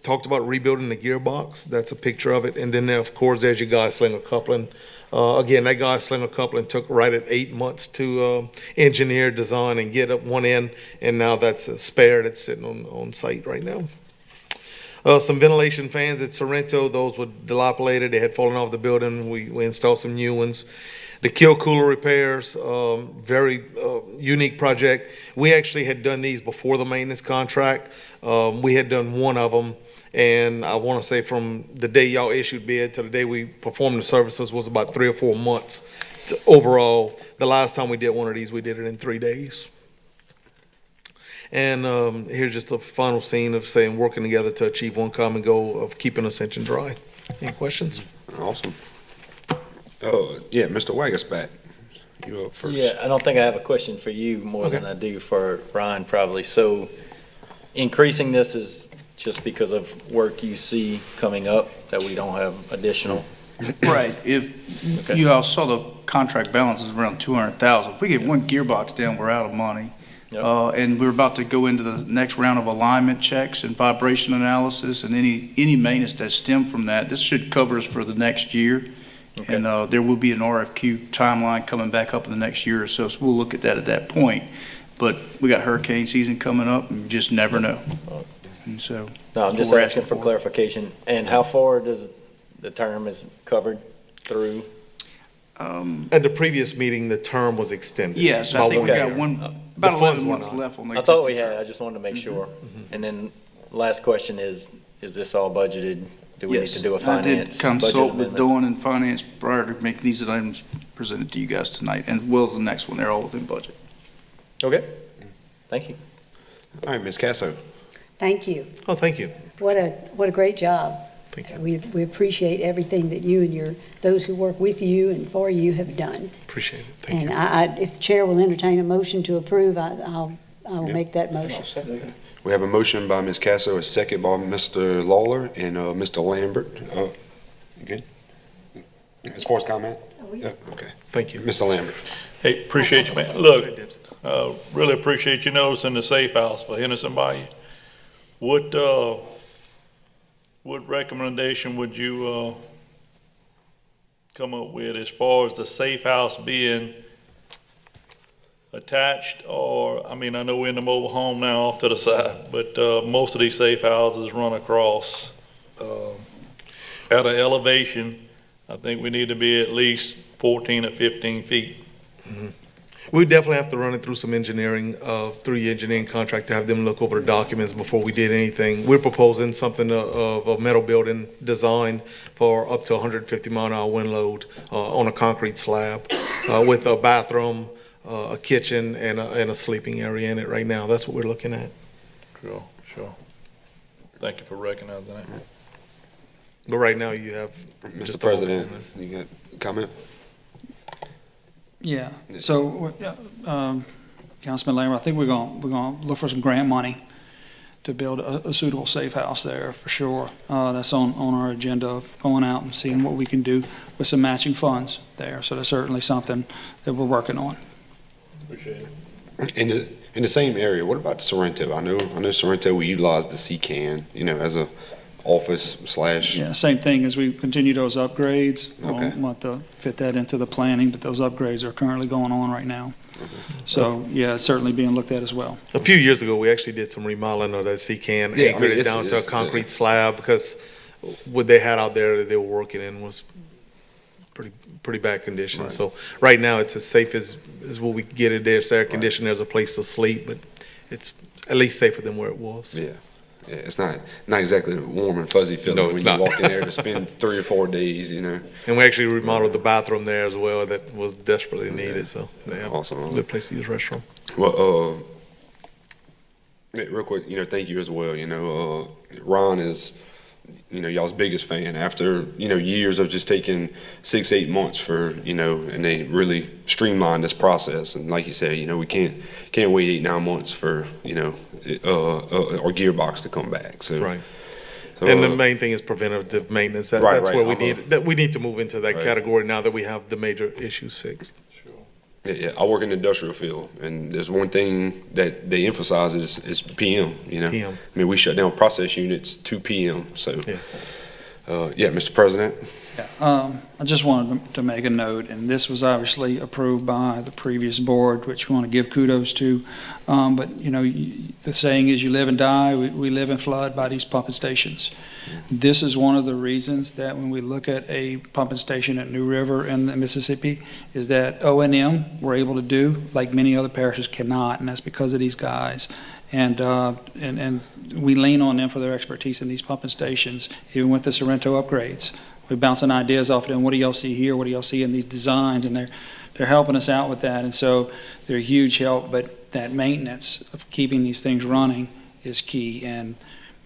Q: Talked about rebuilding the gearbox. That's a picture of it. And then, of course, there's your guy slinger coupling. Again, that guy slinger coupling took right at 8 months to engineer, design, and get up one end. And now that's a spare that's sitting on site right now. Some ventilation fans at Sorrento. Those were dilapidated. They had fallen off the building. We installed some new ones. The kill cooler repairs, very unique project. We actually had done these before the maintenance contract. We had done one of them, and I want to say from the day y'all issued bid to the day we performed the services was about 3 or 4 months overall. The last time we did one of these, we did it in 3 days. And here's just a final scene of saying working together to achieve one common goal of keeping Ascension dry. Any questions?
A: Awesome. Yeah, Mr. Waggerspat, you up first.
J: Yeah, I don't think I have a question for you more than I do for Ryan probably. So increasing this is just because of work you see coming up that we don't have additional?
D: Right. If you all saw the contract balance is around 200,000. If we get one gearbox down, we're out of money. Yep. And we're about to go into the next round of alignment checks and vibration analysis and any maintenance that stem from that. This should cover us for the next year. Okay. And there will be an RFQ timeline coming back up in the next year or so, so we'll look at that point. But we got hurricane season coming up, and you just never know. And so,
J: no, I'm just asking for clarification. And how far does the term is covered through?
Q: At the previous meeting, the term was extended.
D: Yes, I think we got about 11 months left on the
J: I thought we had. I just wanted to make sure. And then last question is this all budgeted? Do we need to do a finance?
D: I did consult with Dawn and finance prior to making these items presented to you guys tonight, and well as the next one. They're all within budget.
J: Okay. Thank you.
A: All right, Ms. Casso.
M: Thank you.
Q: Oh, thank you.
M: What a great job.
Q: Thank you.
M: We appreciate everything that you and those who work with you and for you have done.
Q: Appreciate it. Thank
M: you.
Q: And
M: if the chair will entertain a motion to approve, I will make that motion.
A: We have a motion by Ms. Casso, a second by Mr. Lawler and Mr. Lambert. You good? As far as comment? Yeah, okay.
Q: Thank you.
A: Mr. Lambert.
G: Hey, appreciate you, man. Look, really appreciate you noticing the safe house for Henderson Bayou. What recommendation would you come up with as far as the safe house being attached, or, I mean, I know we're in the mobile home now off to the side, but most of these safe houses run across at an elevation. I think we need to be at least 14 or 15 feet.
Q: Mm-hmm. We definitely have to run it through some engineering, through the engineering contract to have them look over the documents before we did anything. We're proposing something of a metal building design for up to 150 mile-an-hour wind load on a concrete slab with a bathroom, a kitchen, and a sleeping area in it right now. That's what we're looking at.
G: Sure. Thank you for recognizing that.
Q: But right now you have
A: Mr. President, you got a comment?
F: Yeah. So, Councilman Lambert, I think we're going to look for some grant money to build a suitable safe house there for sure. That's on our agenda of going out and seeing what we can do with some matching funds there. So that's certainly something that we're working on.
G: Appreciate it.
A: In the same area, what about Sorrento? I know Sorrento, we utilize the CCAN, as a office /
F: Yeah, same thing as we continue those upgrades.
A: Okay.
F: We'll want to fit that into the planning, but those upgrades are currently going on right now. So, yeah, it's certainly being looked at as well.
Q: A few years ago, we actually did some remodeling of that CCAN, anchored it down to a concrete slab because what they had out there that they were working in was pretty bad condition. Right. So right now, it's as safe as what we get it there. It's air conditioned. There's a place to sleep, but it's at least safer than where it was.
A: Yeah. Yeah, it's not exactly warm and fuzzy feeling when you walk in there to spend 3 or 4 days, And
Q: we actually remodeled the bathroom there as well. That was desperately needed. So, yeah,
A: awesome.
Q: Good place to use the restroom.
A: Well, real quick, thank you as well. Ron is y'all's biggest fan after, years of just taking 6-8 months for, and they really streamlined this process. And like you said, we can't wait 8-9 months for, our gearbox to come back. So,
Q: Right. And the main thing is preventative maintenance. That's where we need to move into that category now that we have the major issues fixed.
A: Yeah, I work in the industrial field, and there's one thing that they emphasize is PM,
Q: PM.
A: I mean, we shut down process units 2 PM, so. Mr. President?
F: I just wanted to make a note, and this was obviously approved by the previous board, which we want to give kudos to. But, the saying is you live and die, we live and flood by these pumping stations. This is one of the reasons that when we look at a pumping station at New River in the Mississippi, is that O&M we're able to do like many other parishes cannot, and that's because of these guys. And we lean on them for their expertise in these pumping stations, even with the Sorrento upgrades. We're bouncing ideas off of them. What do y'all see here? What do y'all see in these designs? And they're helping us out with that. And so they're a huge help. But that maintenance of keeping these things running is key. And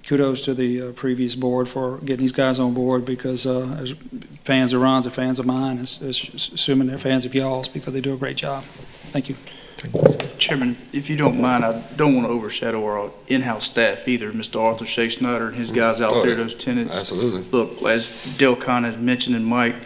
F: kudos to the previous board for getting these guys on board, because as fans of Ron's and fans of mine, assuming they're fans of y'all's, because they do a great job. Thank you.
D: Chairman, if you don't mind, I don't want to overshadow our in-house staff either. Mr. Arthur Shea Snyder and his guys out there, those tenants.
A: Absolutely.
D: Look, as Dale Conn has mentioned and Mike,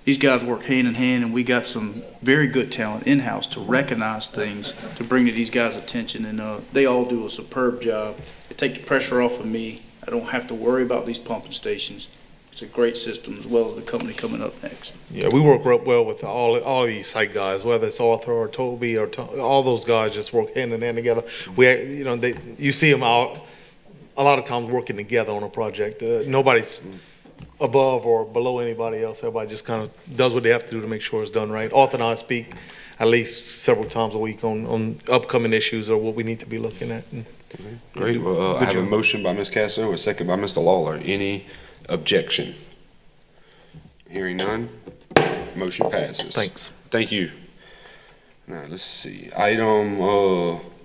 D: these guys work hand in hand, and we got some very good talent in-house to recognize things, to bring to these guys' attention, and they all do a superb job. They take the pressure off of me. I don't have to worry about these pumping stations. It's a great system, as well as the company coming up next.
Q: Yeah, we work real well with all these site guys, whether it's Arthur or Toby or all those guys just work hand in hand together. You see them out a lot of times working together on a project. Nobody's above or below anybody else. Everybody just kind of does what they have to do to make sure it's done right. Arthur and I speak at least several times a week on upcoming issues or what we need to be looking at.
A: Great. Well, I have a motion by Ms. Casso, a second by Mr. Lawler. Any objection? Hearing none, motion passes.
Q: Thanks.
A: Thank you. Now, let's see. Item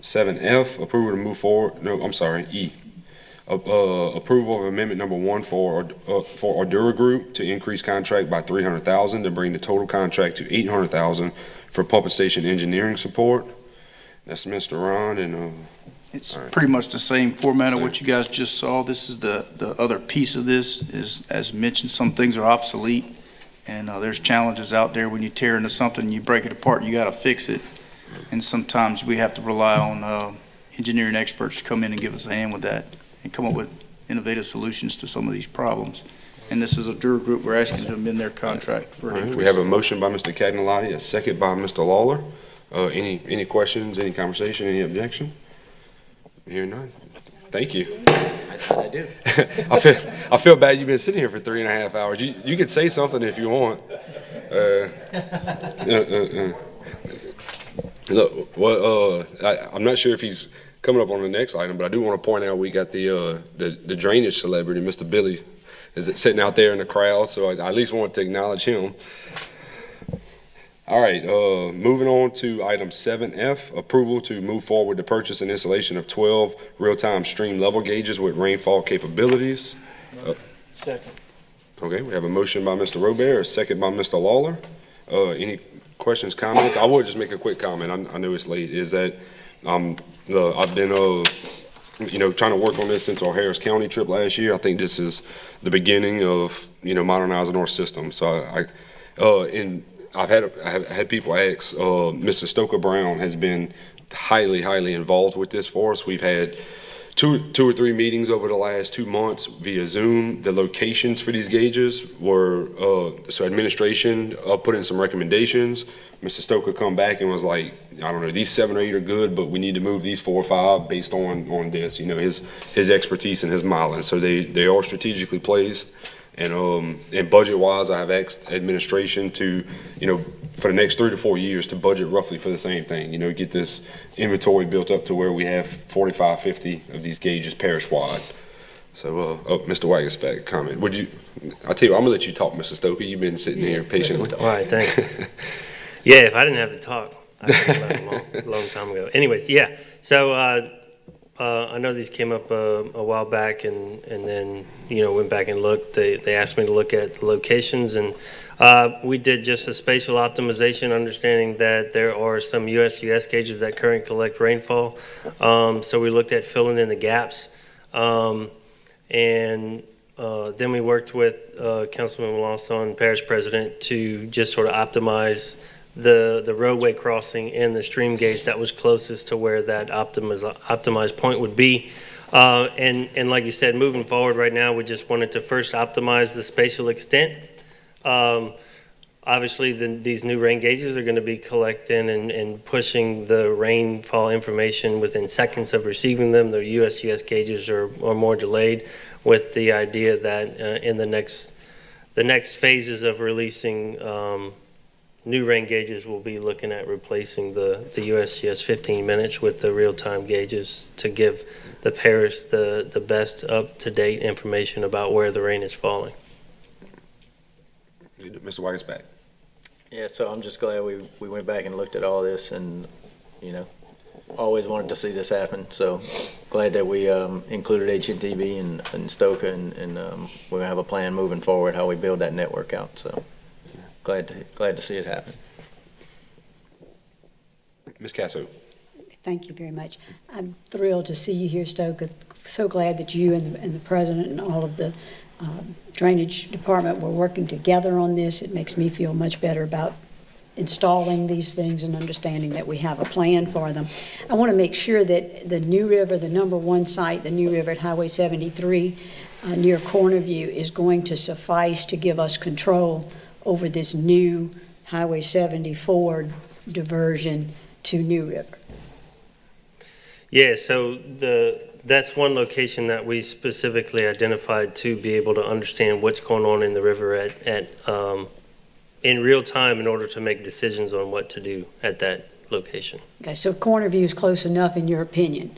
A: 7F, approval to move forward. No, I'm sorry, E. Approval of amendment number 1 for Ardura Group to increase contract by $300,000 to bring the total contract to $800,000 for pumping station engineering support. That's Mr. Ron and
D: It's pretty much the same format of what you guys just saw. This is the other piece of this is, as mentioned, some things are obsolete, and there's challenges out there when you tear into something and you break it apart, you got to fix it. And sometimes we have to rely on engineering experts to come in and give us a hand with that and come up with innovative solutions to some of these problems. And this is a Ardura Group. We're asking to amend their contract for an increase.
A: we have a motion by Mr. Cagnolati, a second by Mr. Lawler. Any questions, any conversation, any objection? Hearing none. Thank you.
J: I do.
A: I feel bad you've been sitting here for 3.5 hours. You could say something if you want. Look, well, I'm not sure if he's coming up on the next item, but I do want to point out we got the drainage celebrity, Mr. Billy, is sitting out there in the crowd, so I at least want to acknowledge him. All right, moving on to item 7F, approval to move forward to purchase and installation of 12 real-time stream level gauges with rainfall capabilities.
I: Second.
A: Okay, we have a motion by Mr. Robert, a second by Mr. Lawler. Any questions, comments? I would just make a quick comment. I know it's late. Is that I've been trying to work on this since our Harris County trip last year. I think this is the beginning of modernizing our system. So I've had people ask. Mr. Stoker Brown has been highly involved with this for us. We've had two or three meetings over the last 2 months via Zoom. The locations for these gauges were so administration put in some recommendations. Mr. Stoker come back and was like, I don't know, these 7 or 8 are good, but we need to move these 4 or 5 based on this. His expertise and his modeling. So they are strategically placed. And budget-wise, I have asked administration to, for the next 3 to 4 years to budget roughly for the same thing. Get this inventory built up to where we have 45, 50 of these gauges parish-wide. So, Mr. Wagasback, comment. I'll tell you, I'm gonna let you talk, Mr. Stoker. You've been sitting here patiently.
R: All right, thanks. Yeah, if I didn't have to talk, I would have left a long time ago. Anyways, yeah. So, I know these came up a while back, and then, went back and looked. They asked me to look at the locations, and we did just a spatial optimization, understanding that there are some USGS gauges that currently collect rainfall. So we looked at filling in the gaps. And then we worked with Councilman Melanson, Parish President, to just sort of optimize the roadway crossing and the stream gauge that was closest to where that optimized point would be. And like you said, moving forward right now, we just wanted to first optimize the spatial extent. Obviously, these new rain gauges are going to be collecting and pushing the rainfall information within seconds of receiving them. The USGS gauges are more delayed, with the idea that in the next phases of releasing new rain gauges, we'll be looking at replacing the USGS 15 minutes with the real-time gauges to give the parish the best up-to-date information about where the rain is falling.
A: Mr. Wagner's back.
J: Yeah, so I'm just glad we went back and looked at all this, and, always wanted to see this happen. So glad that we included HNTB and Stoka, and we're going to have a plan moving forward how we build that network out. So glad to see it happen.
A: Ms. Casso.
M: Thank you very much. I'm thrilled to see you here, Stoka. So glad that you and the president and all of the drainage department were working together on this. It makes me feel much better about installing these things and understanding that we have a plan for them. I want to make sure that the New River, the number one site, the New River at Highway 73 near Cornerview, is going to suffice to give us control over this new Highway 74 diversion to New River.
R: Yeah, so that's one location that we specifically identified to be able to understand what's going on in the river in real time in order to make decisions on what to do at that location.
M: Okay, so Cornerview is close enough in your opinion?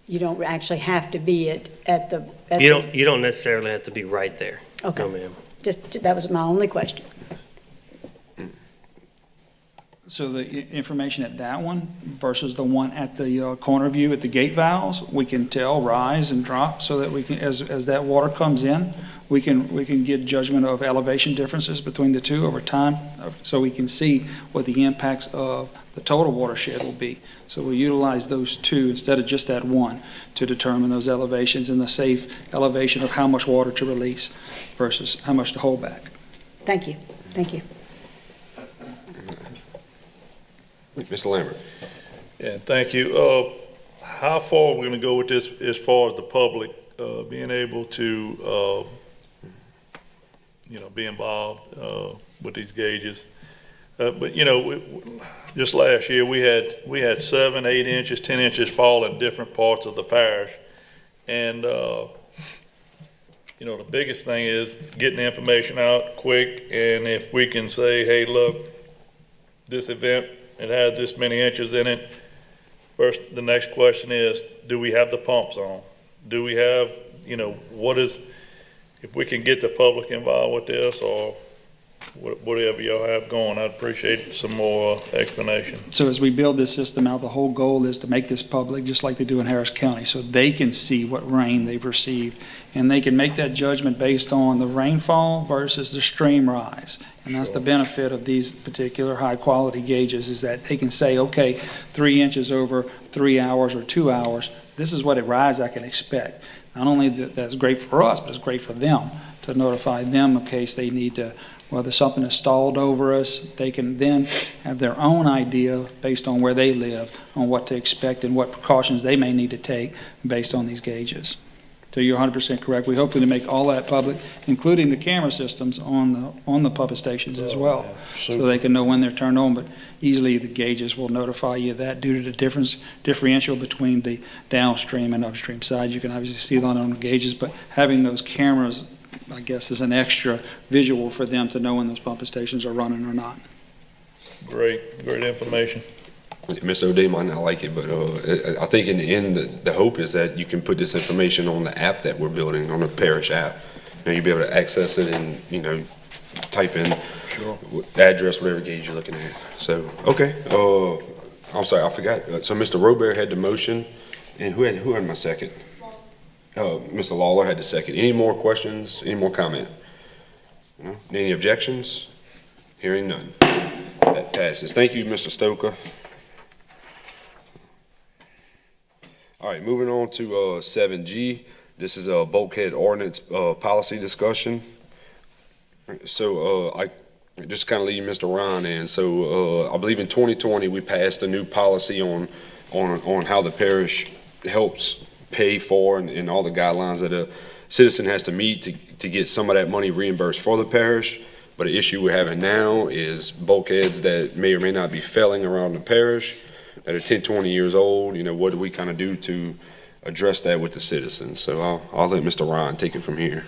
M: You don't actually have to be at the...
R: You don't necessarily have to be right there.
M: Okay.
R: No, ma'am.
M: Just, that was my only question.
F: So the information at that one versus the one at the corner view at the gate valves, we can tell rise and drop so that we can, as that water comes in, we can get judgment of elevation differences between the two over time, so we can see what the impacts of the total watershed will be. So we utilize those two instead of just that one to determine those elevations and the safe elevation of how much water to release versus how much to hold back.
M: Thank you. Thank you.
A: Mr. Lambert.
G: Yeah, thank you. How far are we going to go with this as far as the public being able to, be involved with these gauges? But just last year we had 7, 8 inches, 10 inches fall in different parts of the parish, and the biggest thing is getting the information out quick. And if we can say, hey, look, this event, it has this many inches in it. First, the next question is, do we have the pumps on? Do we have, if we can get the public involved with this, or whatever y'all have going, I'd appreciate some more explanation.
F: So as we build this system out, the whole goal is to make this public, just like they do in Harris County, so they can see what rain they've received, and they can make that judgment based on the rainfall versus the stream rise. And that's the benefit of these particular high-quality gauges, is that they can say, okay, 3 inches over 3 hours or 2 hours, this is what a rise I can expect. Not only that's great for us, but it's great for them to notify them in case they need to, whether something is stalled over us, they can then have their own idea based on where they live on what to expect and what precautions they may need to take based on these gauges. So you're 100% correct. We hope to make all that public, including the camera systems on the pumping stations as well, so they can know when they're turned on. But easily the gauges will notify you that due to the differential between the downstream and upstream side. You can obviously see that on the gauges, but having those cameras, I guess, is an extra visual for them to know when those pumping stations are running or not.
G: Great information.
A: Mr. O'Day might not like it, but I think in the end, the hope is that you can put this information on the app that we're building, on the parish app. You'll be able to access it and, type in address, whatever gauge you're looking at. So, okay. I'm sorry, I forgot. So Mr. Robert had the motion, And who had my second? Mr. Lawler had the second. Any more questions? Any more comment? No? Any objections? Hearing none. That passes. Thank you, Mr. Stoker. All right, moving on to 7G. This is a bulkhead ordinance policy discussion. So I just kind of lead Mr. Ryan in. So I believe in 2020 we passed a new policy on how the parish helps pay for and all the guidelines that a citizen has to meet to get some of that money reimbursed for the parish. But the issue we're having now is bulkheads that may or may not be failing around the parish that are 10, 20 years old. You know, what do we kind of do to address that with the citizens? So I'll let Mr. Ryan take it from here.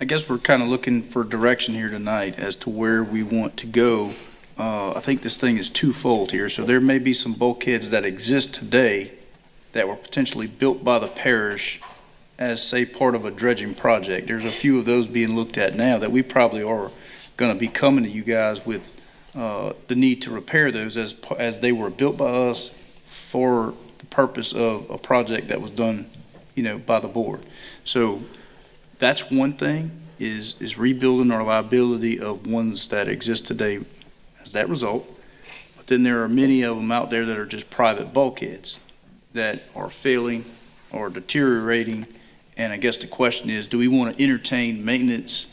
D: I guess we're kind of looking for direction here tonight as to where we want to go. I think this thing is twofold here. So there may be some bulkheads that exist today that were potentially built by the parish as, say, part of a dredging project. There's a few of those being looked at now that we probably are going to be coming to you guys with the need to repair those as they were built by us for the purpose of a project that was done, you know, by the board. So that's one thing, is rebuilding our liability of ones that exist today as that result. But then there are many of them out there that are just private bulkheads that are failing or deteriorating. And I guess the question is, do we want to entertain maintenance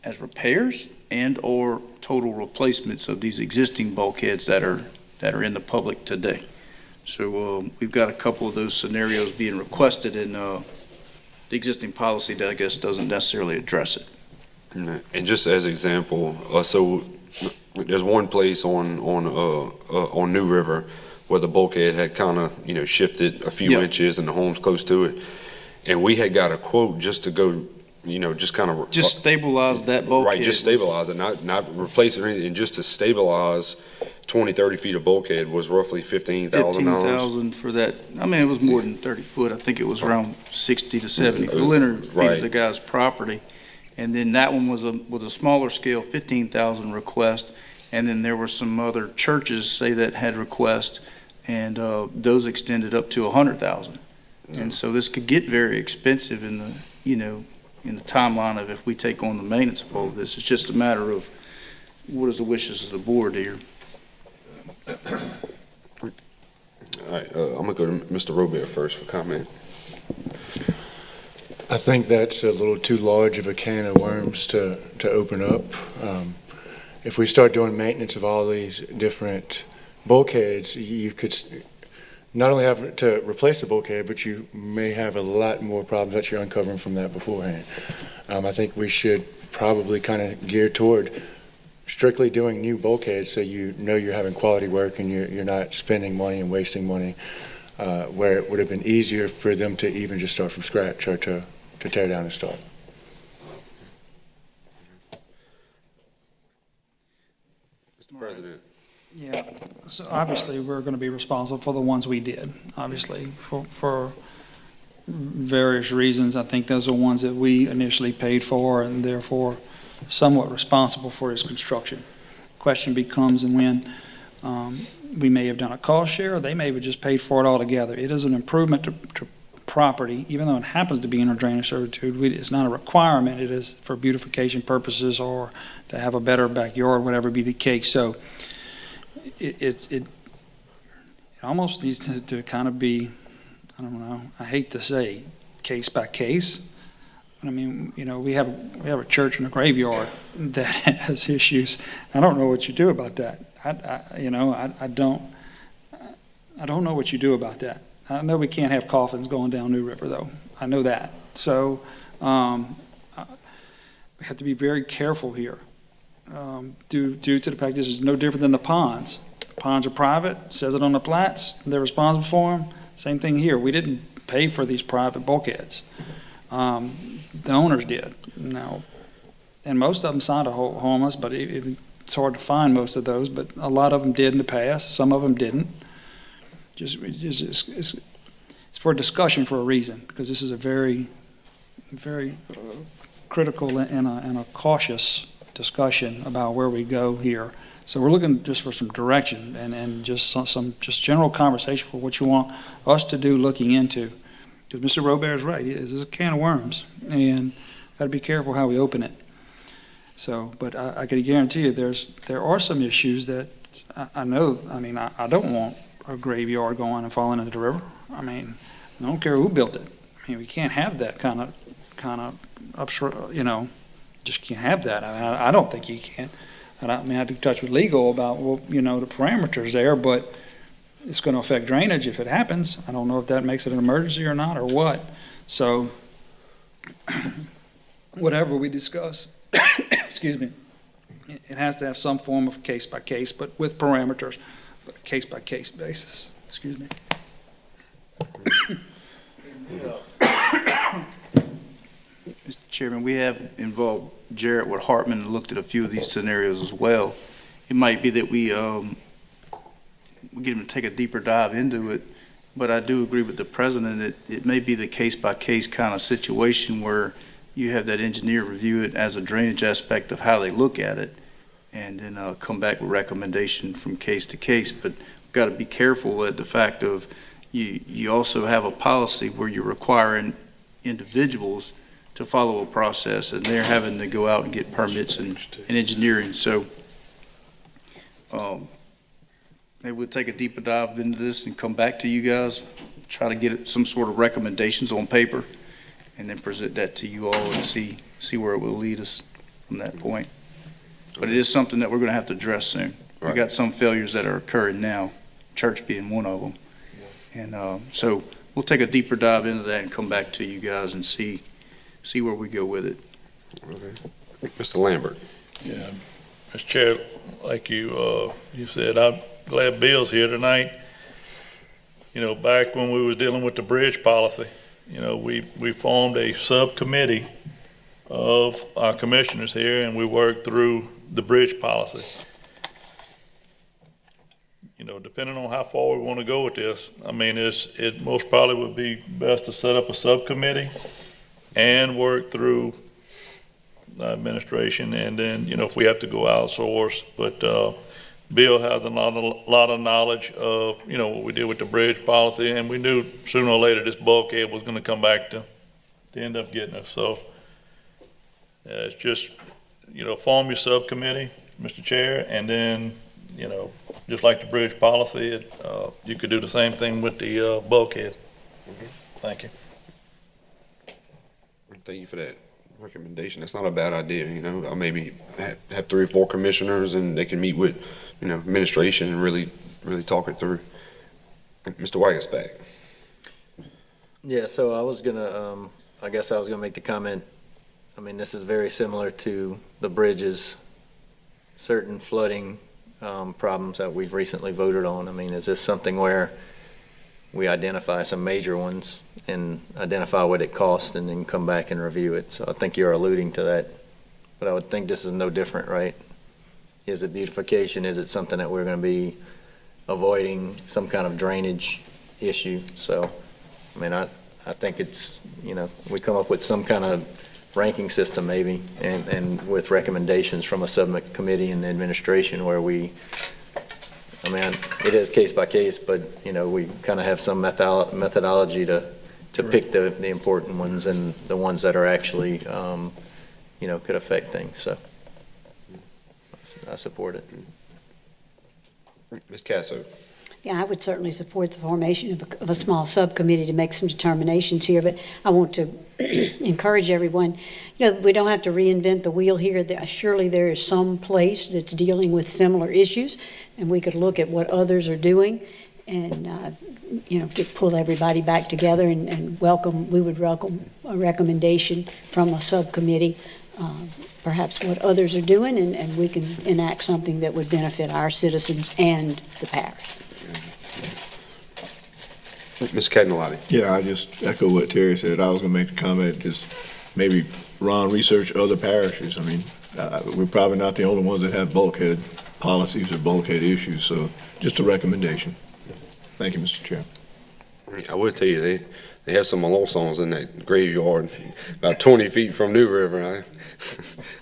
D: as repairs and or total replacements of these existing bulkheads that are in the public today? So we've got a couple of those scenarios being requested in the existing policy that I guess doesn't necessarily address it.
A: And just as example, so there's one place on New River where the bulkhead had kind of, you know, shifted a few inches and the home's close to it. And we had got a quote just to go, you know, just kind of
D: just stabilize that bulkhead.
A: Right, just stabilize it, not replace it or anything. And just to stabilize 20, 30 feet of bulkhead was roughly $15,000.
D: $15,000 for that. I mean, it was more than 30 foot. I think it was around 60 to 70 for the linear feet of the guy's property. And then that one was a smaller scale, 15,000 request. And then there were some other churches, say, that had requests, and those extended up to 100,000. And so this could get very expensive in the, you know, in the timeline of if we take on the maintenance of all of this. It's just a matter of what is the wishes of the board here.
A: All right, I'm gonna go to Mr. Robert first for comment.
P: I think that's a little too large of a can of worms to open up. If we start doing maintenance of all these different bulkheads, you could not only have to replace the bulkhead, but you may have a lot more problems that you're uncovering from that beforehand. I think we should probably kind of gear toward strictly doing new bulkheads so you know you're having quality work and you're not spending money and wasting money, where it would have been easier for them to even just start from scratch or to tear down and start.
A: Mr. President.
F: Yeah, so obviously we're going to be responsible for the ones we did, obviously, for various reasons. I think those are ones that we initially paid for and therefore somewhat responsible for its construction. Question becomes when we may have done a cost share, or they may have just paid for it altogether. It is an improvement to property, even though it happens to be in our drainage servitude. It's not a requirement. It is for beautification purposes or to have a better backyard, whatever be the case. So it almost needs to kind of be, I don't know, I hate to say case by case. I mean, you know, we have a church in a graveyard that has issues. I don't know what you do about that. I don't know what you do about that. I know we can't have coffins going down New River, though. I know that. So we have to be very careful here. Due to the fact this is no different than the ponds. The ponds are private, says it on the plats, they're responsible for them. Same thing here. We didn't pay for these private bulkheads. The owners did. Now, and most of them signed a homeless, but it's hard to find most of those, but a lot of them did in the past. Some of them didn't. It's for discussion for a reason, because this is a very, very critical and a cautious discussion about where we go here. So we're looking just for some direction and just some just general conversation for what you want us to do looking into. Because Mr. Robert's right, this is a can of worms, and got to be careful how we open it. So, but I can guarantee you there are some issues that I know, I mean, I don't want a graveyard going and falling into the river. I mean, I don't care who built it. I mean, we can't have that kind of, you know, just can't have that. I mean, I don't think you can. I mean, I had to touch with legal about, well, you know, the parameters there, but it's going to affect drainage if it happens. I don't know if that makes it an emergency or not or what. So whatever we discuss, excuse me, it has to have some form of case by case, but with parameters, but case by case basis. Excuse me.
D: Mr. Chairman, we have involved Jarrett with Hartman and looked at a few of these scenarios as well. It might be that we get him to take a deeper dive into it, but I do agree with the president that it may be the case-by-case kind of situation where you have that engineer review it as a drainage aspect of how they look at it, and then come back with recommendation from case to case. But we've got to be careful at the fact of you also have a policy where you're requiring individuals to follow a process, and they're having to go out and get permits and engineering. So maybe we'll take a deeper dive into this and come back to you guys, try to get some sort of recommendations on paper, and then present that to you all and see where it will lead us from that point. But it is something that we're going to have to address soon.
A: Right.
D: We got some failures that are occurring now, church being one of them. And so we'll take a deeper dive into that and come back to you guys and see where we go with it.
A: Okay. Mr. Lambert.
G: Yeah, Mr. Chair, like you said, I'm glad Bill's here tonight. You know, back when we were dealing with the bridge policy, you know, we formed a subcommittee of our commissioners here, and we worked through the bridge policy. You know, depending on how far we want to go with this, I mean, it most probably would be best to set up a subcommittee and work through the administration, and then, you know, if we have to go outsource. But Bill has a lot of knowledge of, you know, what we did with the bridge policy, and we knew sooner or later this bulkhead was going to come back to end up getting us. So it's just, you know, form your subcommittee, Mr. Chair, and then, you know, just like the bridge policy, you could do the same thing with the bulkhead. Thank you.
A: Thank you for that recommendation. That's not a bad idea, you know. I'll maybe have 3 or 4 commissioners, and they can meet with, you know, administration and really talk it through. Mr. Wagasback.
J: Yeah, so I was gonna, I guess I was gonna make the comment, I mean, this is very similar to the bridges, certain flooding problems that we've recently voted on. I mean, is this something where we identify some major ones and identify what it costs and then come back and review it? So I think you're alluding to that, but I would think this is no different, right? Is it beautification? Is it something that we're going to be avoiding, some kind of drainage issue? So, I mean, I think it's, you know, we come up with some kind of ranking system maybe, and with recommendations from a subcommittee and the administration where we, I mean, it is case by case, but, you know, we kind of have some methodology to pick the important ones and the ones that are actually, you know, could affect things. So I support it.
A: Ms. Casso.
M: Yeah, I would certainly support the formation of a small subcommittee to make some determinations here, but I want to encourage everyone, you know, we don't have to reinvent the wheel here. Surely there is some place that's dealing with similar issues, and we could look at what others are doing and, you know, pull everybody back together and we would welcome a recommendation from a subcommittee, perhaps what others are doing, and we can enact something that would benefit our citizens and the parish.
A: Ms. Cagnolati.
C: Yeah, I just echo what Terry said. I was going to make the comment, just maybe Ron research other parishes. I mean, we're probably not the only ones that have bulkhead policies or bulkhead issues, so just a recommendation. Thank you, Mr. Chair.
A: I would tell you, They have some Malosons in that graveyard, about 20 feet from New River.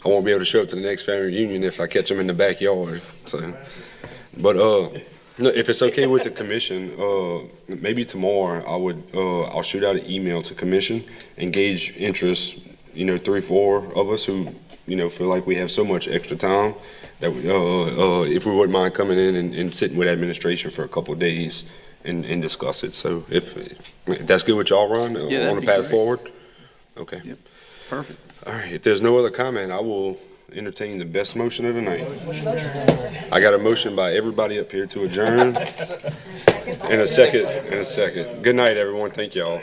A: I won't be able to show up to the next family reunion if I catch them in the backyard. So, but if it's okay with the commission, maybe tomorrow I'll shoot out an email to commission, engage interest. 3-4 of us who feel like we have so much extra time that if we wouldn't mind coming in and sitting with administration for a couple of days and discuss it. So if that's good with y'all, Ron, on the path forward? Okay.
D: Yep. Perfect.
A: All right, if there's no other comment, I will entertain the best motion of the night. I got a motion by everybody up here to adjourn. And a second. Good night, everyone. Thank y'all.